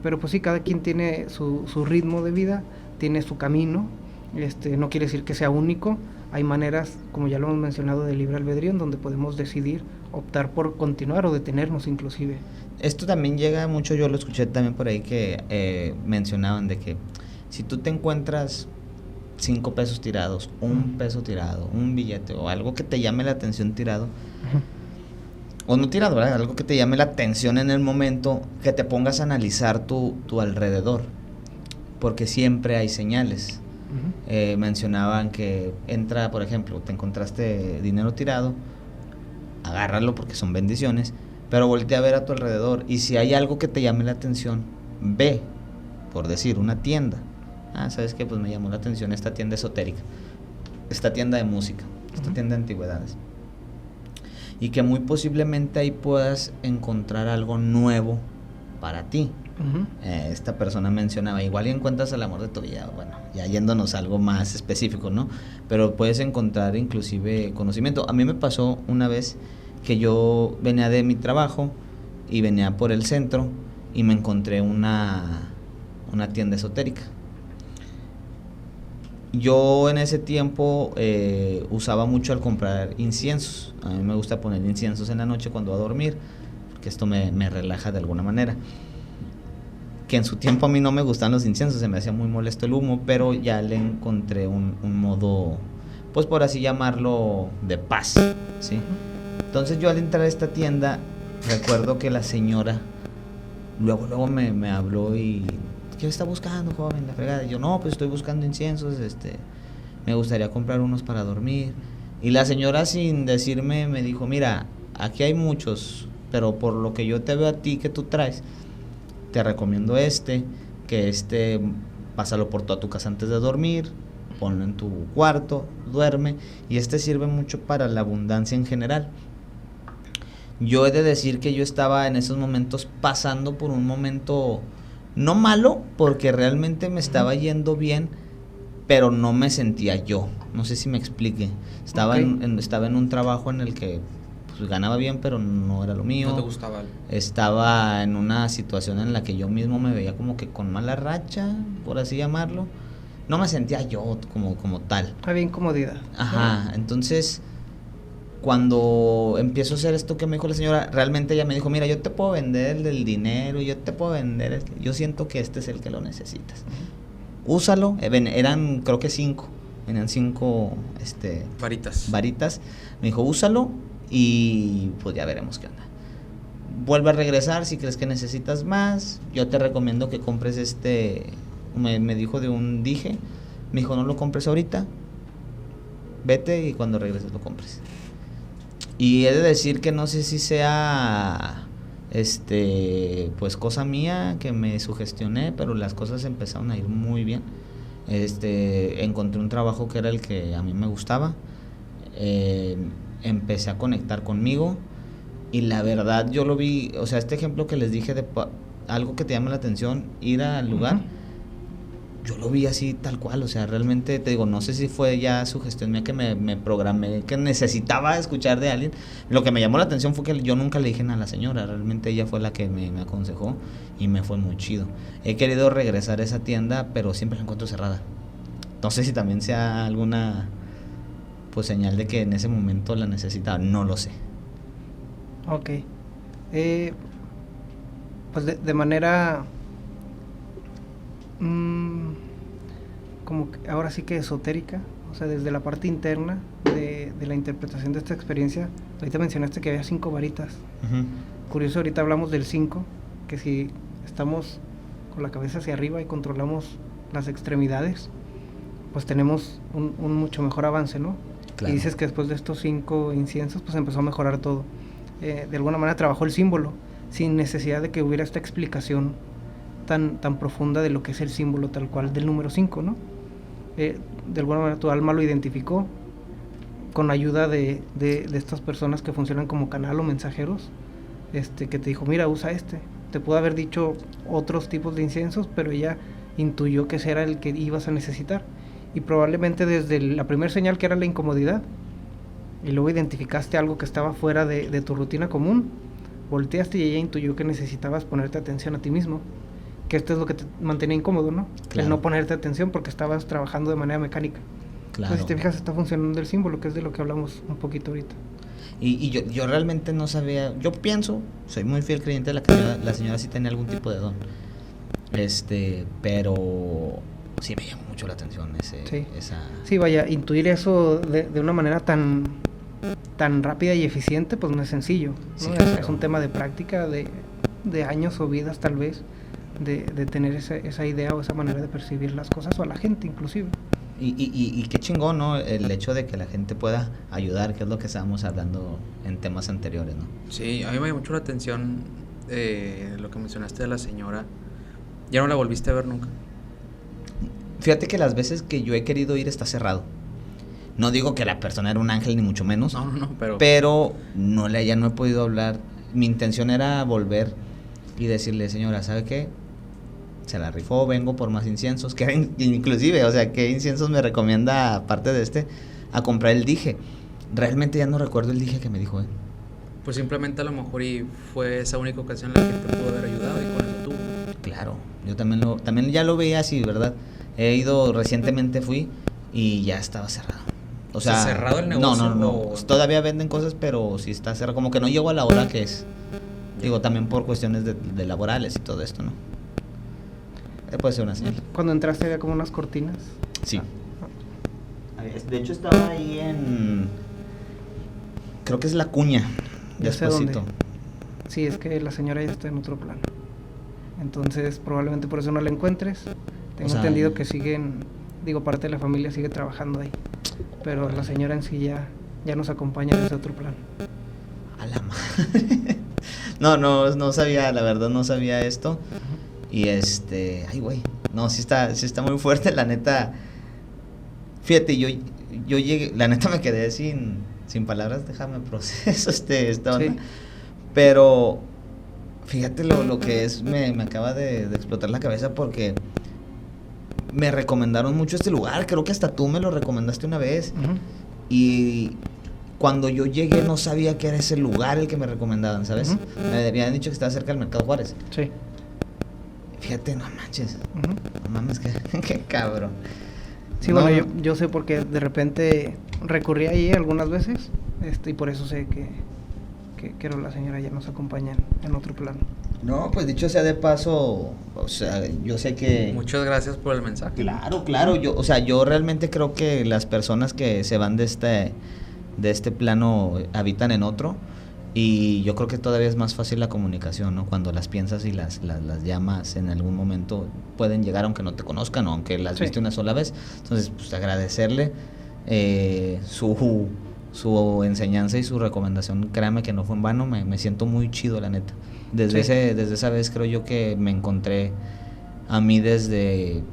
Pero pues sí, cada quien tiene su ritmo de vida, tiene su camino. No quiere decir que sea único. Hay maneras, como ya lo hemos mencionado, de libre albedrío, en donde podemos decidir optar por continuar o detenernos inclusive. Esto también llega mucho, yo lo escuché también por ahí que mencionaban de que si tú te encuentras 5 pesos tirados, 1 peso tirado, un billete o algo que te llame la atención tirado, o no tirado, ¿verdad? Algo que te llame la atención en el momento, que te pongas a analizar tu alrededor, porque siempre hay señales. Mencionaban que entra, por ejemplo, te encontraste dinero tirado, agárralo porque son bendiciones, pero voltea a ver a tu alrededor, y si hay algo que te llame la atención, ve, por decir, una tienda. ¿Sabes qué? Pues me llamó la atención esta tienda esotérica, esta tienda de música, esta tienda de antigüedades, y que muy posiblemente ahí puedas encontrar algo nuevo para ti. Esta persona mencionaba, igual y encuentras el amor de tu vida, bueno, ya yéndonos a algo más específico, ¿no? Pero puedes encontrar inclusive conocimiento. A mí me pasó una vez que yo venía de mi trabajo y venía por el centro y me encontré una tienda esotérica. Yo en ese tiempo usaba mucho al comprar inciensos. A mí me gusta poner inciensos en la noche cuando voy a dormir. porque esto me relaja de alguna manera. Que en su tiempo a mí no me gustan los inciensos, se me hacía muy molesto el humo, pero ya le encontré un modo, pues por así llamarlo, de paz, ¿sí? Entonces yo al entrar a esta tienda, recuerdo que la señora luego me habló y... ¿qué está buscando, joven? La fregada. Y yo, no, pues estoy buscando inciensos, me gustaría comprar unos para dormir. Y la señora, sin decirme, me dijo, mira, aquí hay muchos, pero por lo que yo te veo a ti que tú traes, te recomiendo que pásalo por toda tu casa antes de dormir, ponlo en tu cuarto, duerme, y sirve mucho para la abundancia en general. Yo he de decir que yo estaba en esos momentos pasando por un momento no malo, porque realmente me estaba yendo bien, pero no me sentía yo. No sé si me explique. Estaba en un trabajo en el que pues, ganaba bien, pero no era lo mío. No te gustaba. Estaba en una situación en la que yo mismo me veía como que con mala racha, por así llamarlo. No me sentía yo como tal. Había incomodidad. Ajá, entonces cuando empiezo a hacer esto que me dijo la señora, realmente ella me dijo, mira, yo te puedo vender el del dinero, yo te puedo vender, yo siento que este es el que lo necesitas. Úsalo, eran creo que 5, venían 5 varitas. Me dijo, úsalo y pues ya veremos qué onda. Vuelve a regresar si crees que necesitas más, yo te recomiendo que compres me dijo de un dije, me dijo, no lo compres ahorita, vete y cuando regreses lo compres. Y he de decir que no sé si sea pues cosa mía que me sugestioné, pero las cosas empezaron a ir muy bien. Encontré un trabajo que era el que a mí me gustaba. Empecé a conectar conmigo y la verdad yo lo vi, o sea, este ejemplo que les dije de algo que te llama la atención, ir al lugar, yo lo vi así tal cual, o sea, realmente te digo, no sé si fue ya sugestión mía que me programé, que necesitaba escuchar de alguien. Lo que me llamó la atención fue que yo nunca le dije nada a la señora, realmente ella fue la que me aconsejó y me fue muy chido. He querido regresar a esa tienda, pero siempre la encuentro cerrada. No sé si también sea alguna pues señal de que en ese momento la necesitaba, no lo sé. Ok. Pues de manera... como que ahora sí que esotérica, o sea, desde la parte interna de la interpretación de esta experiencia. Ahorita mencionaste que había 5 varitas. Curioso, ahorita hablamos del 5, que si estamos con la cabeza hacia arriba y controlamos las extremidades, pues tenemos un mucho mejor avance, ¿no? Claro. Y dices que después de estos 5 inciensos, pues empezó a mejorar todo. De alguna manera trabajó el símbolo, sin necesidad de que hubiera esta explicación tan profunda de lo que es el símbolo tal cual del número 5, ¿no? De alguna manera tu alma lo identificó con ayuda de estas personas que funcionan como canal o mensajeros, que te dijo, mira, usa te pudo haber dicho otros tipos de inciensos, pero ella intuyó que ese era el que ibas a necesitar, y probablemente desde la primera señal, que era la incomodidad, y luego identificaste algo que estaba fuera de tu rutina común, volteaste y ella intuyó que necesitabas ponerte atención a ti mismo, que esto es lo que te mantenía incómodo, ¿no? Claro. El no ponerte atención porque estabas trabajando de manera mecánica. Claro. Entonces, si te fijas, está funcionando el símbolo, que es de lo que hablamos un poquito ahorita. Y yo realmente no sabía, yo pienso, soy muy fiel creyente de la señora sí tenía algún tipo de don. Pero sí me llamó mucho la atención Sí, vaya, intuir eso de una manera tan rápida y eficiente, pues no es sencillo, ¿no? Sí, es un tema de práctica, de años o vidas tal vez, de tener esa idea o esa manera de percibir las cosas, o a la gente inclusive. Y qué chingón, ¿no? El hecho de que la gente pueda ayudar, que es lo que estábamos hablando en temas anteriores, ¿no? Sí, a mí me llamó mucho la atención lo que mencionaste de la señora. ¿Ya no la volviste a ver nunca? Fíjate que las veces que yo he querido ir está cerrado. No digo que la persona era un ángel, ni mucho menos. No, pero ya no he podido hablar. Mi intención era volver y decirle, señora, ¿sabe qué? Se la rifó, vengo por más inciensos, que inclusive, o sea, ¿qué inciensos me recomienda aparte de a comprar el dije? Realmente ya no recuerdo el dije que me dijo, Pues simplemente a lo mejor y fue esa única ocasión en la que te pudo haber ayudado y con eso tú. Claro, yo también ya lo veía así, ¿verdad? He ido, recientemente fui y ya estaba cerrado. O sea, ¿cerrado el negocio? No, todavía venden cosas, pero sí está cerrado, como que no llego a la hora que es. Digo, también por cuestiones de laborales y todo esto, ¿no? Puede ser una señal. Cuando entraste había como unas cortinas. Sí. De hecho estaba ahí en... Creo que es La Cuña. Ya sé Despuésito. dónde. Sí, es que la señora ya está en otro plano. Entonces, probablemente por eso no la encuentres. Tengo entendido que siguen, digo, parte de la familia sigue trabajando ahí. Pero la señora en sí ya nos acompaña desde otro plano. A la madre. No sabía, la verdad no sabía esto. Y ay güey, no, sí está muy fuerte, la neta. Fíjate, yo llegué, la neta me quedé sin palabras, déjame proceso esta onda. Sí. Pero fíjate lo que es, me acaba de explotar la cabeza porque me recomendaron mucho este lugar, creo que hasta tú me lo recomendaste una vez. Y cuando yo llegué no sabía que era ese lugar el que me recomendaban, ¿sabes? Me habían dicho que estaba cerca del Mercado Juárez. Sí. Fíjate, no manches. No mames, qué cabrón. Sí, no, bueno, yo sé porque de repente recurrí ahí algunas veces, y por eso sé que la señora ya nos acompaña en otro plano. No, pues dicho sea de paso, o sea, yo sé que... Muchas gracias por el mensaje. Claro, yo realmente creo que las personas que se van de este plano habitan en otro, y yo creo que todavía es más fácil la comunicación, ¿no? Cuando las piensas y las llamas en algún momento pueden llegar aunque no te conozcan o aunque las viste una sola vez. Entonces, pues agradecerle su enseñanza y su recomendación, créame que no fue en vano, me siento muy chido, la neta. Desde esa vez creo yo que me encontré a mí desde...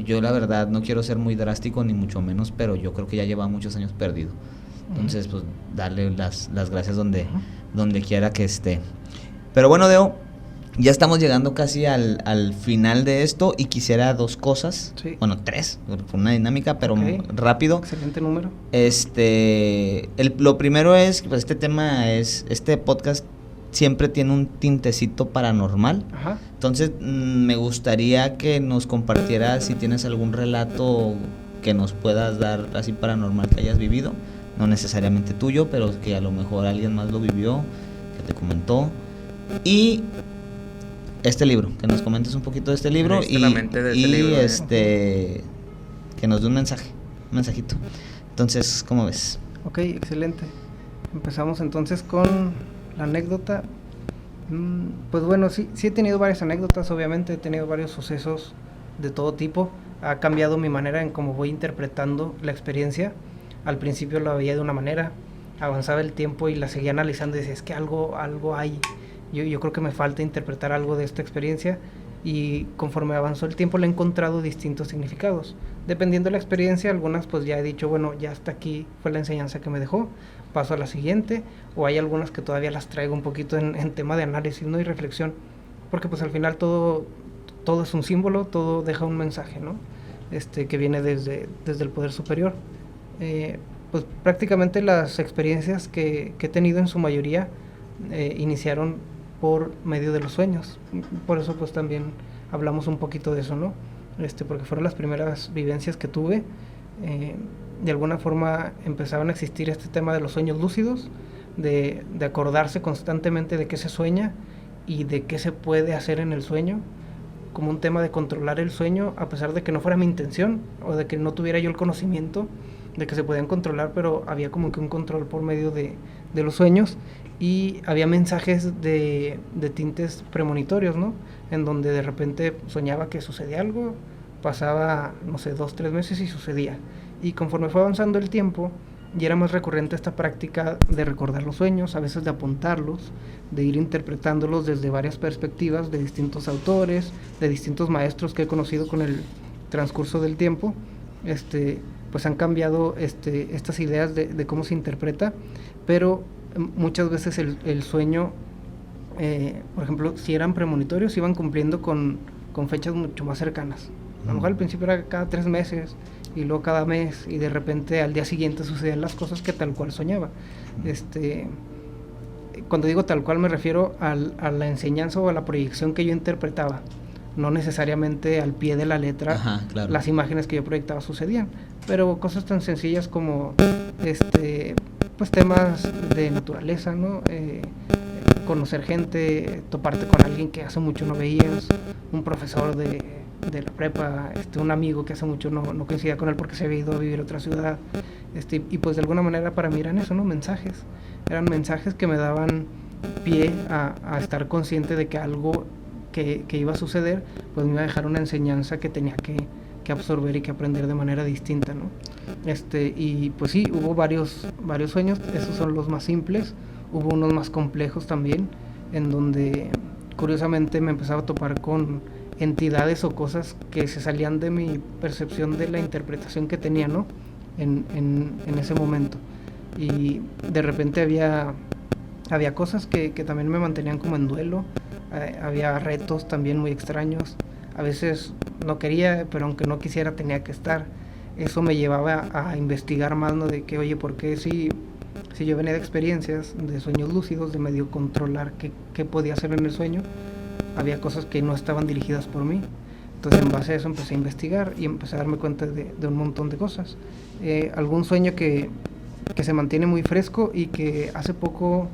Yo la verdad no quiero ser muy drástico ni mucho menos, pero yo creo que ya lleva muchos años perdido. Entonces, pues, darle las gracias donde quiera que esté. Pero bueno, Deo, ya estamos llegando casi al final de esto y quisiera 2 cosas. Sí. Bueno, 3, por una dinámica, pero rápido. Excelente número. Lo primero es, pues, este podcast siempre tiene un tintecito paranormal. Ajá. Entonces, me gustaría que nos compartieras si tienes algún relato que nos puedas dar así paranormal que hayas vivido. No necesariamente tuyo, pero que a lo mejor alguien más lo vivió, que te comentó. Y este libro, que nos comentes un poquito de este libro y que nos dé un mensajito. Entonces, ¿cómo ves? Ok, excelente. Empezamos entonces con la anécdota. Pues bueno, sí he tenido varias anécdotas, obviamente he tenido varios sucesos de todo tipo. Ha cambiado mi manera en cómo voy interpretando la experiencia. Al principio la veía de una manera, avanzaba el tiempo y la seguía analizando y decía, es que algo hay. Yo creo que me falta interpretar algo de esta experiencia, y conforme avanzó el tiempo le he encontrado distintos significados. Dependiendo de la experiencia, algunas pues ya he dicho, bueno, ya hasta aquí fue la enseñanza que me dejó, paso a la siguiente, o hay algunas que todavía las traigo un poquito en tema de análisis, ¿no? Y reflexión, porque pues al final todo es un símbolo, todo deja un mensaje, ¿no? Que viene desde el poder superior. Pues prácticamente las experiencias que he tenido en su mayoría iniciaron por medio de los sueños. Por eso pues también hablamos un poquito de eso, ¿no? Porque fueron las primeras vivencias que tuve. De alguna forma empezaban a existir este tema de los sueños lúcidos, de acordarse constantemente de qué se sueña y de qué se puede hacer en el sueño, como un tema de controlar el sueño, a pesar de que no fuera mi intención o de que no tuviera yo el conocimiento de que se podían controlar, pero había como que un control por medio de los sueños, y había mensajes de tintes premonitorios, ¿no? En donde de repente soñaba que sucedía algo, pasaba, no sé, 2-3 meses y sucedía. Y conforme fue avanzando el tiempo, y era más recurrente esta práctica de recordar los sueños, a veces de apuntarlos, de ir interpretándolos desde varias perspectivas de distintos autores, de distintos maestros que he conocido con el transcurso del tiempo. Pues han cambiado estas ideas de cómo se interpreta, pero muchas veces el sueño, por ejemplo, si eran premonitorios, iban cumpliendo con fechas mucho más cercanas. A lo mejor al principio era cada 3 meses, y luego cada mes, y de repente al día siguiente sucedían las cosas que tal cual soñaba. Cuando digo tal cual me refiero a la enseñanza o a la proyección que yo interpretaba, no necesariamente al pie de la letra. Ajá, claro. Las imágenes que yo proyectaba sucedían, pero cosas tan sencillas como pues temas de naturaleza, ¿no? conocer gente, toparte con alguien que hace mucho no veías, un profesor de la prepa, un amigo que hace mucho no coincidía con él porque se había ido a vivir a otra ciudad, y pues de alguna manera para mí eran eso, ¿no? Eran mensajes que me daban pie a estar consciente de que algo que iba a suceder, pues me iba a dejar una enseñanza que tenía que absorber y que aprender de manera distinta, ¿no? Y pues sí, hubo varios sueños, esos son los más simples, hubo unos más complejos también, en donde curiosamente me empezaba a topar con entidades o cosas que se salían de mi percepción de la interpretación que tenía, ¿no? En ese momento. Y de repente había cosas que también me mantenían como en duelo, había retos también muy extraños, a veces no quería, pero aunque no quisiera tenía que estar. Eso me llevaba a investigar más, ¿no? De que, oye, ¿por qué si yo venía de experiencias, de sueños lúcidos, de medio controlar qué podía hacer en el sueño, había cosas que no estaban dirigidas por mí? Entonces, en base a eso empecé a investigar y empecé a darme cuenta de un montón de cosas. Algún sueño que se mantiene muy fresco y que hace poco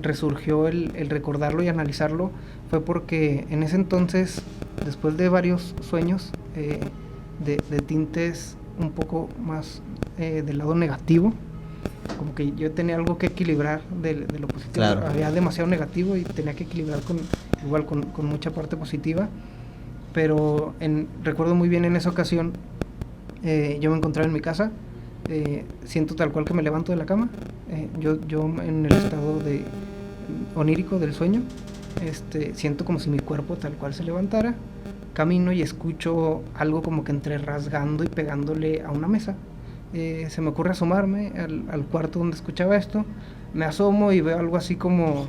resurgió el recordarlo y analizarlo, fue porque en ese entonces, después de varios sueños de tintes un poco más del lado negativo, como que yo tenía algo que equilibrar de lo positivo. Claro. Había demasiado negativo y tenía que equilibrar con mucha parte positiva, pero recuerdo muy bien en esa ocasión, yo me encontraba en mi casa, siento tal cual que me levanto de la cama, yo en el estado onírico del sueño, siento como si mi cuerpo tal cual se levantara, camino y escucho algo como que entre rasgando y pegándole a una mesa. Se me ocurre asomarme al cuarto donde escuchaba esto, me asomo y veo algo así como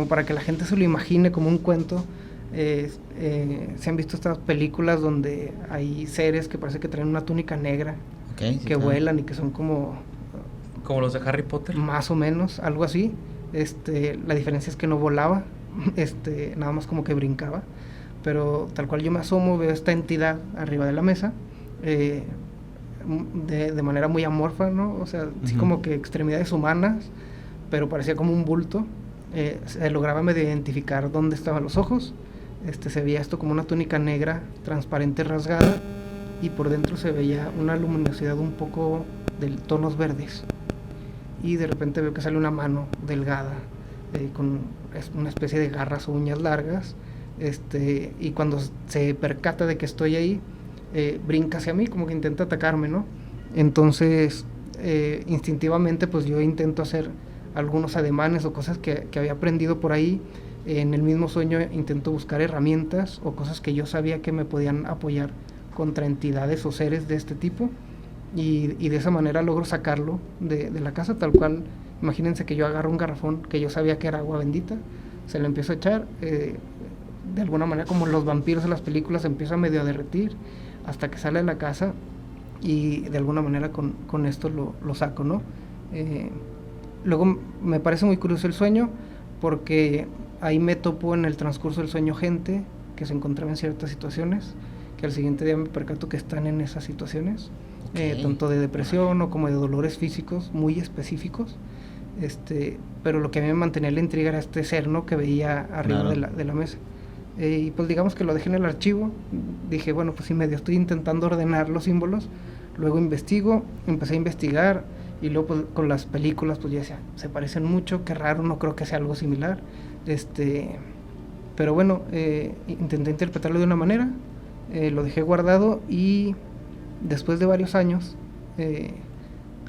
para que la gente se lo imagine como un cuento. Se han visto estas películas donde hay seres que parece que traen una túnica negra, okay, sí, que vuelan y que son como los de Harry Potter, más o menos, algo así. La diferencia es que no volaba, nada más como que brincaba, pero tal cual yo me asomo, veo esta entidad arriba de la mesa, de manera muy amorfa, ¿no? O sea, sí, como que extremidades humanas, pero parecía como un bulto. Se lograba medio identificar dónde estaban los ojos. Se veía esto como una túnica negra, transparente, rasgada, y por dentro se veía una luminosidad un poco de tonos verdes. Y de repente veo que sale una mano delgada, con una especie de garras o uñas largas, y cuando se percata de que estoy ahí, brinca hacia mí, como que intenta atacarme, ¿no? Entonces, instintivamente, pues yo intento hacer algunos ademanes o cosas que había aprendido por ahí. En el mismo sueño intento buscar herramientas o cosas que yo sabía que me podían apoyar contra entidades o seres de este tipo, y de esa manera logro sacarlo de la casa, tal cual. Imagínense que yo agarro un garrafón que yo sabía que era agua bendita, se lo empiezo a echar, de alguna manera como los vampiros en las películas, empieza a medio a derretir hasta que sale de la casa, y de alguna manera con esto lo saco, ¿no? Luego me parece muy curioso el sueño, porque ahí me topo en el transcurso del sueño gente que se encontraba en ciertas situaciones, que al siguiente día me percato que están en esas situaciones, tanto de depresión o como de dolores físicos muy específicos, pero lo que a mí me mantenía la intriga era este ser, ¿no?, que veía arriba, claro, de la mesa. Y pues digamos que lo dejé en el archivo. Dije, bueno, pues si medio estoy intentando ordenar los símbolos, luego empecé a investigar, y luego pues, con las películas pues ya decía, se parecen mucho, qué raro, no creo que sea algo similar, pero bueno, intenté interpretarlo de una manera, lo dejé guardado, y después de varios años,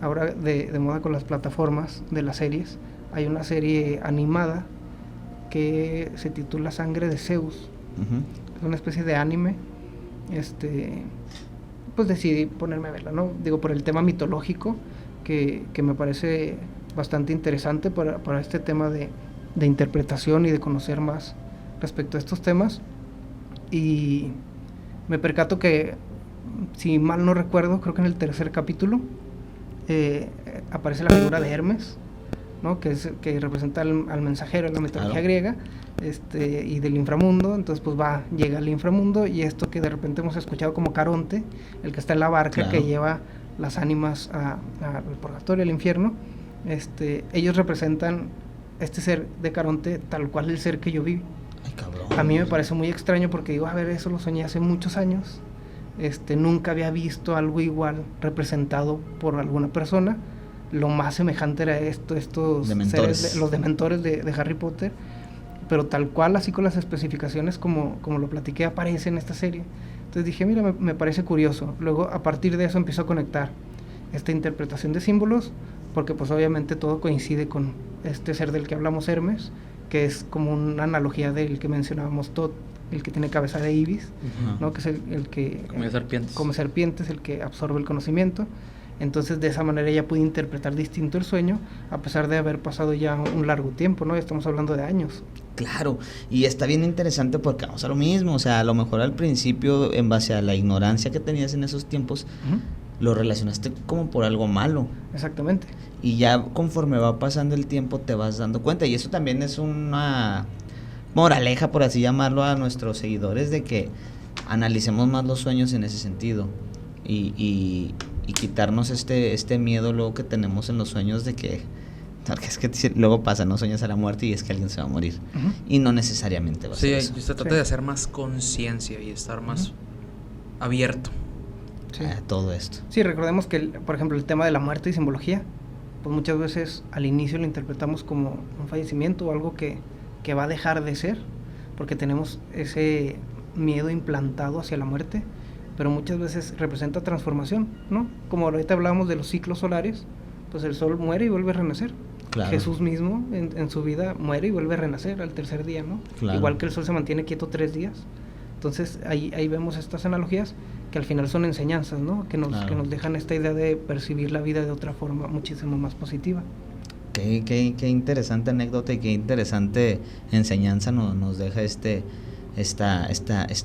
ahora de moda con las plataformas de las series, hay una serie animada que se titula Sangre de Zeus. Es una especie de anime. Pues decidí ponerme a verla, ¿no? Digo, por el tema mitológico que me parece bastante interesante para este tema de interpretación y de conocer más respecto a estos temas. Y me percato que, si mal no recuerdo, creo que en el tercer capítulo aparece la figura de Hermes, ¿no?, que representa al mensajero en la mitología, claro, griega, y del inframundo. Entonces pues llega al inframundo, y esto que de repente hemos escuchado como Caronte, el que está en la barca, claro, que lleva las ánimas al purgatorio, al infierno, ellos representan este ser de Caronte tal cual el ser que yo vi. Ay, cabrón. A mí me parece muy extraño porque digo, a ver, eso lo soñé hace muchos años. Nunca había visto algo igual representado por alguna persona. Lo más semejante era estos Dementores. seres, los dementores de Harry Potter, pero tal cual, así con las especificaciones como lo platiqué, aparece en esta serie. Entonces dije, mira, me parece curioso. Luego, a partir de eso, empiezo a conectar esta interpretación de símbolos, porque pues obviamente todo coincide con este ser del que hablamos, Hermes, que es como una analogía del que mencionábamos, Thoth, el que tiene cabeza de ibis, Ajá. ¿no? Que es el que Come serpientes. come serpientes, el que absorbe el conocimiento. Entonces de esa manera ella puede interpretar distinto el sueño, a pesar de haber pasado ya un largo tiempo, ¿no? Estamos hablando de años. Claro, y está bien interesante porque vamos a lo mismo, o sea, a lo mejor al principio, en base a la ignorancia que tenías en esos tiempos, Ujú. lo relacionaste como por algo malo. Exactamente. Y ya conforme va pasando el tiempo te vas dando cuenta. Y eso también es una moraleja, por así llamarlo, a nuestros seguidores, de que analicemos más los sueños en ese sentido. Y quitarnos este miedo luego que tenemos en los sueños de que... Porque es que luego pasa, ¿no? Sueñas a la muerte y es que alguien se va a morir. Ujú. Y no necesariamente va a Sí, ser eso. se trata de hacer más conciencia y estar más abierto. Sí. A todo esto. Sí, recordemos que, por ejemplo, el tema de la muerte y simbología, pues muchas veces al inicio lo interpretamos como un fallecimiento o algo que va a dejar de ser, porque tenemos ese miedo implantado hacia la muerte, pero muchas veces representa transformación, ¿no? Como ahorita hablábamos de los ciclos solares, pues el sol muere y vuelve a renacer. Claro. Jesús mismo en su vida muere y vuelve a renacer al tercer día, ¿no? Claro. Igual que el sol se mantiene quieto 3 días. Entonces ahí vemos estas analogías que al final son enseñanzas, ¿no? Que nos dejan esta idea de percibir la vida de otra forma muchísimo más positiva. Qué interesante anécdota y qué interesante enseñanza nos deja esta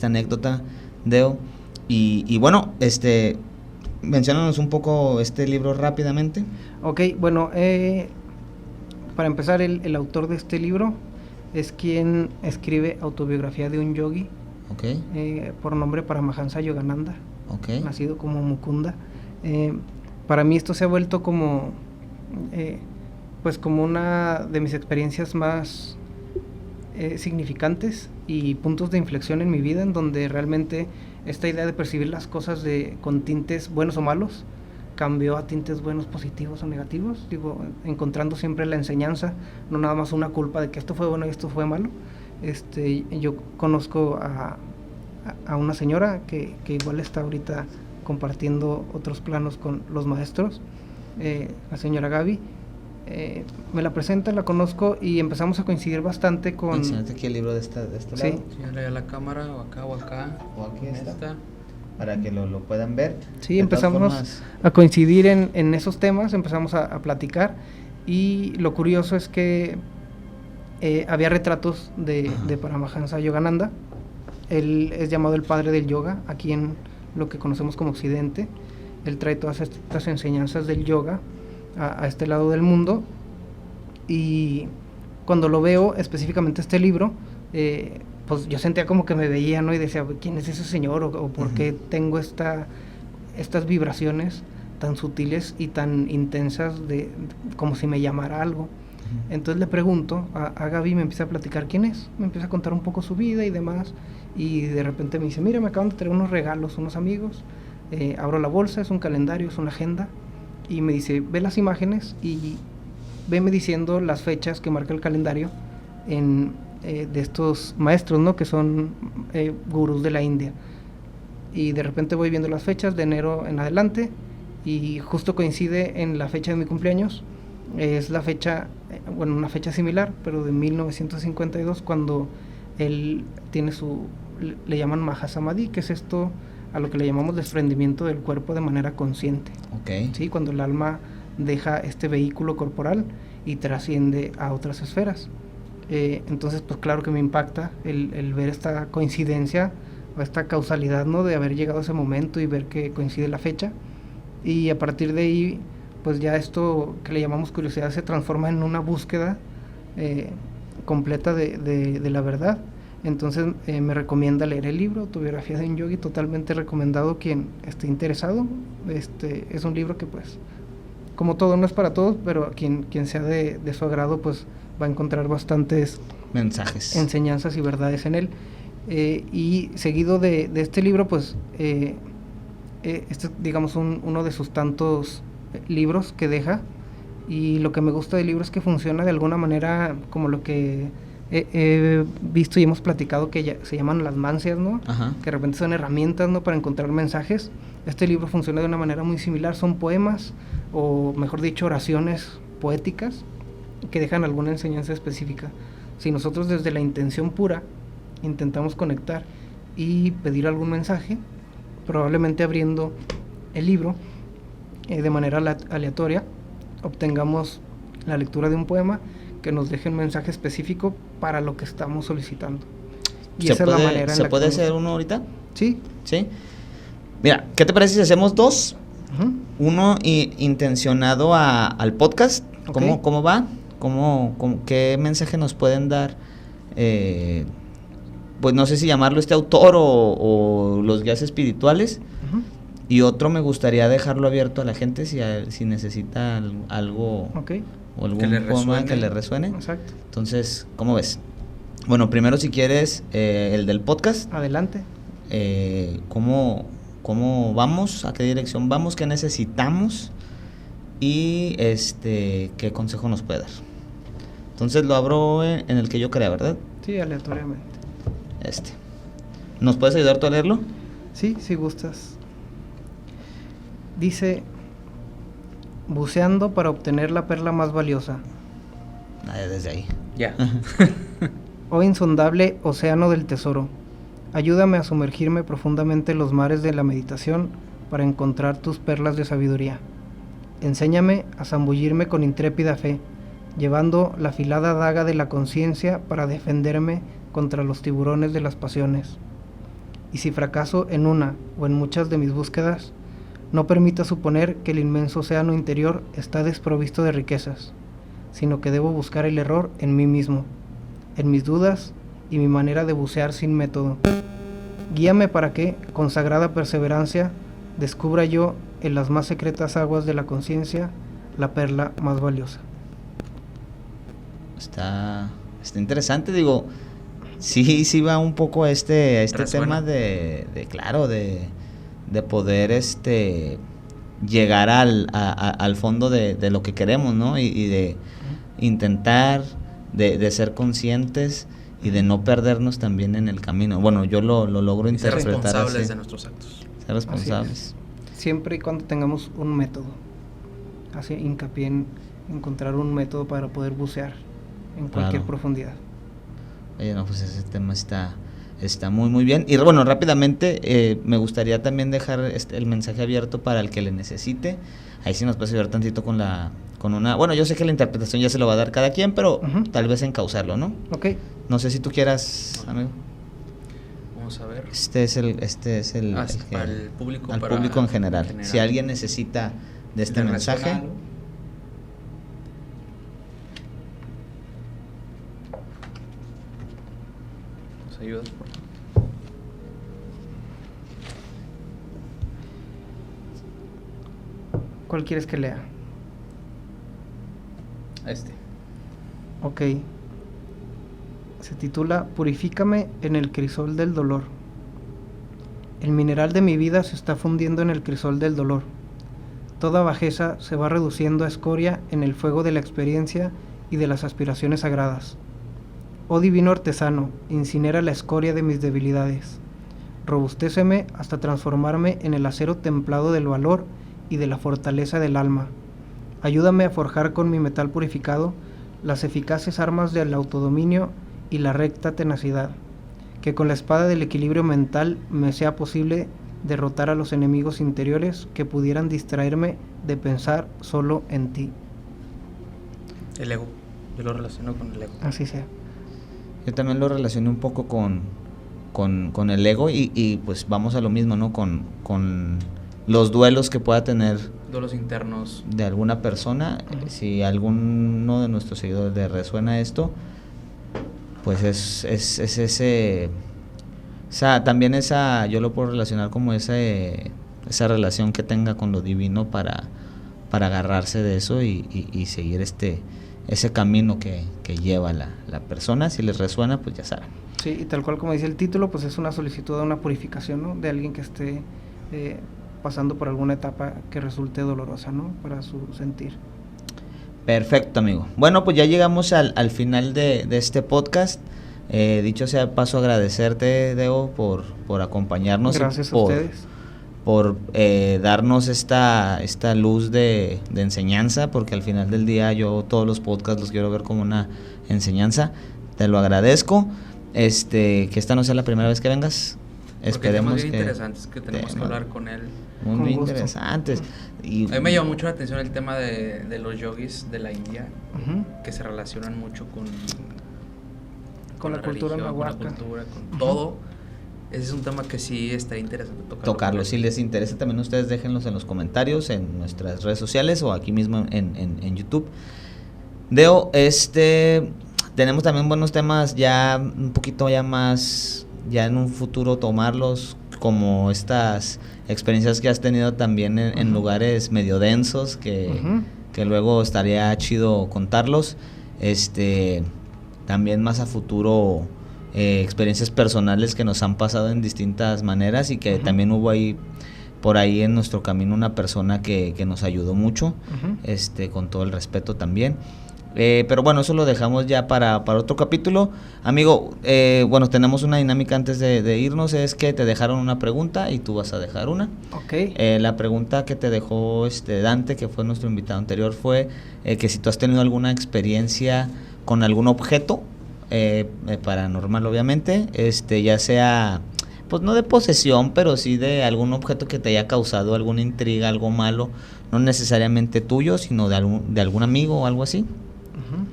anécdota, Deo. Y bueno, menciónanos un poco este libro rápidamente. Ok, bueno, para empezar, el autor de este libro es quien escribe Autobiografía de un Yogi, Ok, por nombre Paramahansa Yogananda, ok. nacido como Mukunda. Para mí esto se ha vuelto como, pues como una de mis experiencias más significantes y puntos de inflexión en mi vida, en donde realmente esta idea de percibir las cosas con tintes buenos o malos cambió a tintes buenos, positivos o negativos, digo, encontrando siempre la enseñanza, no nada más una culpa de que esto fue bueno y esto fue malo. Yo conozco a una señora que igual está ahorita compartiendo otros planos con los maestros, la señora Gaby. Me la presenta, la conozco y empezamos a coincidir bastante con... Enséñate aquí el libro de este Sí. lado. Señale a la cámara, o acá, o acá. O aquí en está. esta. Para que lo puedan ver. Sí, De todas empezamos formas, a coincidir en esos temas, empezamos a platicar, y lo curioso es que había retratos de Paramahansa Yogananda. Él es llamado el padre del yoga aquí en lo que conocemos como Occidente. Él trae todas estas enseñanzas del yoga a este lado del mundo, y cuando lo veo, específicamente este libro, pues yo sentía como que me veía, ¿no? Y decía, ¿quién es ese señor? O ¿por qué tengo estas vibraciones tan sutiles y tan intensas como si me llamara algo? Entonces le pregunto a Gaby, me empieza a platicar quién es, me empieza a contar un poco su vida y demás, y de repente me dice, mira, me acaban de traer unos regalos, unos amigos. Abro la bolsa, es un calendario, es una agenda, y me dice, ve las imágenes y veme diciendo las fechas que marca el calendario de estos maestros, ¿no? Que son gurús de la India. Y de repente voy viendo las fechas de enero en adelante, y justo coincide en la fecha de mi cumpleaños. Es la fecha, bueno, una fecha similar, pero de 1952, cuando él tiene le llaman Mahasamadhi, que es esto a lo que le llamamos desprendimiento del cuerpo de manera consciente. ok. ¿Sí? Cuando el alma deja este vehículo corporal y trasciende a otras esferas. Entonces, pues claro que me impacta el ver esta coincidencia o esta causalidad, ¿no? De haber llegado a ese momento y ver que coincide la fecha. Y a partir de ahí, pues ya esto que le llamamos curiosidad se transforma en una búsqueda completa de la verdad. Entonces me recomienda leer el libro Autobiografía de un Yogi, totalmente recomendado quien esté interesado. Es un libro que pues como todo, no es para todos, pero quien sea de su agrado, pues va a encontrar bastantes mensajes, enseñanzas y verdades en él. Y seguido de este libro, pues, este es, digamos, uno de sus tantos libros que deja. Y lo que me gusta del libro es que funciona de alguna manera como lo que he visto y hemos platicado, que ya se llaman las mancias, ¿no? Ajá. Que de repente son herramientas, ¿no?, para encontrar mensajes. Este libro funciona de una manera muy similar. Son poemas, o mejor dicho, oraciones poéticas que dejan alguna enseñanza específica. Si nosotros desde la intención pura intentamos conectar y pedir algún mensaje, probablemente abriendo el libro de manera aleatoria, obtengamos la lectura de un poema que nos deje un mensaje específico para lo que estamos solicitando. Y esa es la manera en la que ¿se puede hacer uno ahorita? Sí. Sí. Mira, ¿qué te parece si hacemos dos? Uh-huh. Uno intencionado al podcast. Okay. ¿Cómo va? ¿Qué mensaje nos pueden dar? Pues no sé si llamarlo este autor o los guías espirituales. Uh-huh. Y otro me gustaría dejarlo abierto a la gente si necesita algo, Okay, o algún poema que le resuene. Exacto. Entonces, ¿cómo ves? Bueno, primero si quieres el del podcast. Adelante. ¿Cómo vamos? ¿A qué dirección vamos? ¿Qué necesitamos? Y ¿qué consejo nos puede dar? Entonces lo abro en el que yo crea, ¿verdad? Sí, aleatoriamente. ¿Nos puedes ayudar tú a leerlo? Sí, si gustas. Dice: buceando para obtener la perla más valiosa. Desde ahí. Ya. Oh insondable océano del tesoro, ayúdame a sumergirme profundamente en los mares de la meditación para encontrar tus perlas de sabiduría. Enséñame a zambullirme con intrépida fe, llevando la afilada daga de la conciencia para defenderme contra los tiburones de las pasiones. Y si fracaso en una o en muchas de mis búsquedas, no permita suponer que el inmenso océano interior está desprovisto de riquezas, sino que debo buscar el error en mí mismo, en mis dudas y mi manera de bucear sin método. Guíame para que, con sagrada perseverancia, descubra yo en las más secretas aguas de la conciencia la perla más valiosa. Está interesante, digo, sí va un poco a este tema de poder llegar al fondo de lo que queremos, ¿no? Y de intentar de ser conscientes y de no perdernos también en el camino. Bueno, yo lo logro interpretar ser responsables así. de nuestros actos. Ser responsables. Siempre y cuando tengamos un método. Hace hincapié en encontrar un método para poder bucear en cualquier profundidad. Oye, no, pues ese tema está muy muy bien. Y bueno, rápidamente me gustaría también dejar el mensaje abierto para el que le necesite. Ahí sí nos puedes ayudar tantito con una... Bueno, yo sé que la interpretación ya se lo va a dar cada quien, pero tal vez encauzarlo, ¿no? Ok. No sé si tú quieras, amigo. Vamos a ver. Este es el para el público. Al público en general. Si alguien necesita de este mensaje... Ayuda. ¿Cuál quieres que lea? Ok. Se titula Purifícame en el crisol del dolor. El mineral de mi vida se está fundiendo en el crisol del dolor. Toda bajeza se va reduciendo a escoria en el fuego de la experiencia y de las aspiraciones sagradas. Oh divino artesano, incinera la escoria de mis debilidades. Robustéceme hasta transformarme en el acero templado del valor y de la fortaleza del alma. Ayúdame a forjar con mi metal purificado las eficaces armas del autodominio y la recta tenacidad. Que con la espada del equilibrio mental me sea posible derrotar a los enemigos interiores que pudieran distraerme de pensar solo en ti. El ego. Yo lo relaciono con el ego. Así sea. Yo también lo relacioné un poco con el ego y pues vamos a lo mismo, ¿no? Con los duelos que pueda tener. Duelos internos. De alguna persona. Si alguno de nuestros seguidores le resuena esto, pues es ese... también yo lo puedo relacionar como esa relación que tenga con lo divino agarrarse de eso y seguir ese camino que lleva la persona. Si les resuena, pues ya saben. Sí, y tal cual como dice el título, pues es una solicitud de una purificación, ¿no? De alguien que esté pasando por alguna etapa que resulte dolorosa, ¿no? Para su sentir. Perfecto, amigo. Bueno, pues ya llegamos al final de este podcast. Dicho sea de paso, agradecerte, Deo, por acompañarnos. Gracias a ustedes. Por darnos esta luz de enseñanza, porque al final del día yo todos los podcasts los quiero ver como una enseñanza. Te lo agradezco. Que esta no sea la primera vez que vengas. Porque Esperemos temas bien que interesantes que tenemos que hablar con él. Muy interesantes. Y a mí me llamó mucho la atención el tema de los yogis de la India, Uh-huh. que se relacionan mucho con la cultura religión, nahuatl. con la cultura, con Uh-huh. todo. Ese es un tema que sí estaría interesante tocarlo. Si les interesa también ustedes déjenlos en los comentarios en nuestras redes sociales o aquí mismo en YouTube. Deo, tenemos también buenos temas ya un poquito ya más, ya en un futuro tomarlos, como estas experiencias que has tenido también en Uh-huh. lugares medio densos Uh-huh. que luego estaría chido contarlos. También más a futuro experiencias personales que nos han pasado en distintas maneras y que Uh-huh. también hubo ahí por ahí en nuestro camino una persona que nos ayudó mucho, Uh-huh. con todo el respeto también. Pero bueno, eso lo dejamos ya para otro capítulo. Amigo, bueno, tenemos una dinámica antes de irnos, es que te dejaron una pregunta y tú vas a dejar una. Ok. La pregunta que te dejó Dante, que fue nuestro invitado anterior, fue que si tú has tenido alguna experiencia con algún objeto paranormal, obviamente, ya sea, pues no de posesión, pero sí de algún objeto que te haya causado alguna intriga, algo malo, no necesariamente tuyo, sino de algún amigo o algo así. Uh-huh.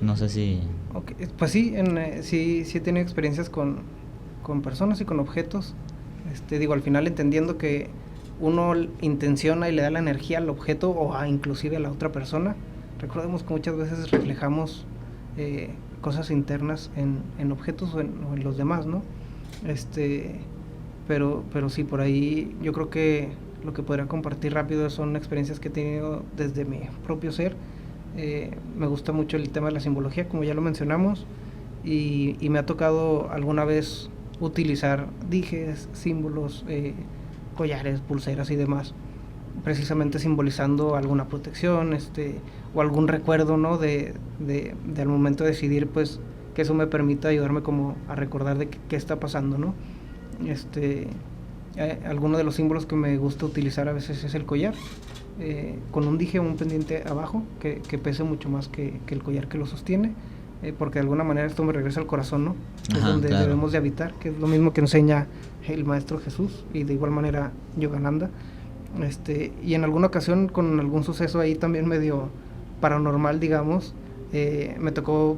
No sé si... Okay. Pues sí, sí he tenido experiencias con personas y con objetos. Digo, al final entendiendo que uno intenciona y le da la energía al objeto o inclusive a la otra persona. Recordemos que muchas veces reflejamos cosas internas en objetos o en los demás, ¿no? Pero sí, por ahí yo creo que lo que podría compartir rápido son experiencias que he tenido desde mi propio ser. Me gusta mucho el tema de la simbología, como ya lo mencionamos, y me ha tocado alguna vez utilizar dijes, símbolos, collares, pulseras y demás, precisamente simbolizando alguna protección, o algún recuerdo, ¿no? de al momento de decidir, pues, que eso me permita ayudarme como a recordar de qué está pasando, ¿no? Alguno de los símbolos que me gusta utilizar a veces es el collar, con un dije o un pendiente abajo que pese mucho más que el collar que lo sostiene, porque de alguna manera esto me regresa al corazón, ¿no? Ajá, es donde claro. debemos de habitar, que es lo mismo que enseña el maestro Jesús, y de igual manera Yogananda. Y en alguna ocasión con algún suceso ahí también medio paranormal, digamos, me tocó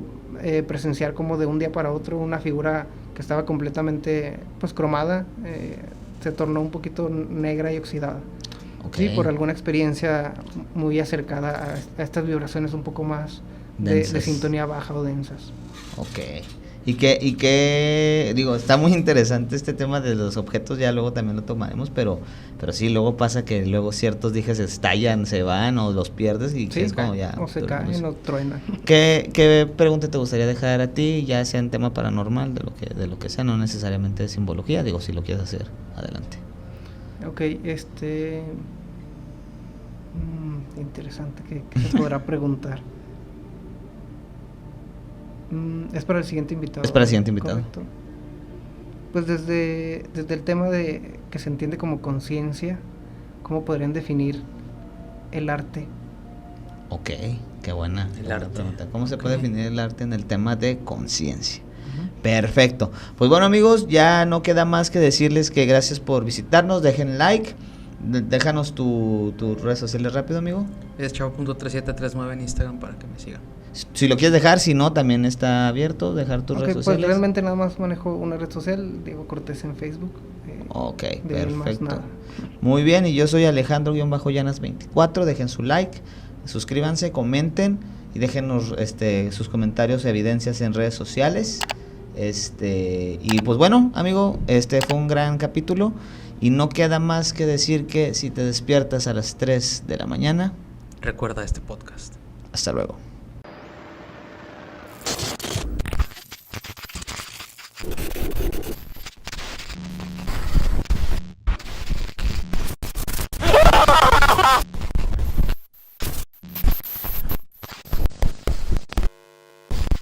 presenciar como de un día para otro una figura que estaba completamente pues cromada, se tornó un poquito negra y oxidada. Okay. Sí, por alguna experiencia muy acercada a estas vibraciones un poco más de sintonía baja o densas. Ok. Y que digo, está muy interesante este tema de los objetos, ya luego también lo tomaremos, pero sí, luego pasa que luego ciertos dijes estallan, se van o los pierdes y Sí, es como ya... o se caen o truenan. ¿Qué pregunta te gustaría dejar a ti, ya sea en tema paranormal, de lo que sea, no necesariamente de simbología? Digo, si lo quieres hacer, adelante. Ok, interesante, ¿qué se podrá preguntar? Es para el siguiente invitado. Es para el siguiente invitado. Correcto. Pues desde el tema de que se entiende como conciencia, ¿cómo podrían definir el arte? Ok, qué buena arte. pregunta. ¿Cómo se puede Ok. definir el arte en el tema de conciencia? Perfecto. Pues bueno, amigos, ya no queda más que decirles que gracias por visitarnos. Dejen like. Déjanos tus redes sociales rápido, amigo. Es chavo.3739 en Instagram para que me sigan. Si lo quieres dejar, si no, también está abierto. Dejar tus redes Pues sociales. realmente nada más manejo una red social, Diego Cortés en Facebook. Ok, de ahí más perfecto. nada. Muy bien, y yo soy Alejandro-Llanas24. Dejen su like, suscríbanse, comenten y déjenos sus comentarios, evidencias en redes sociales. Y pues bueno, amigo, fue un gran capítulo Y no queda más que decir que si te despiertas a las 3 de la mañana, Recuerda este podcast. hasta luego.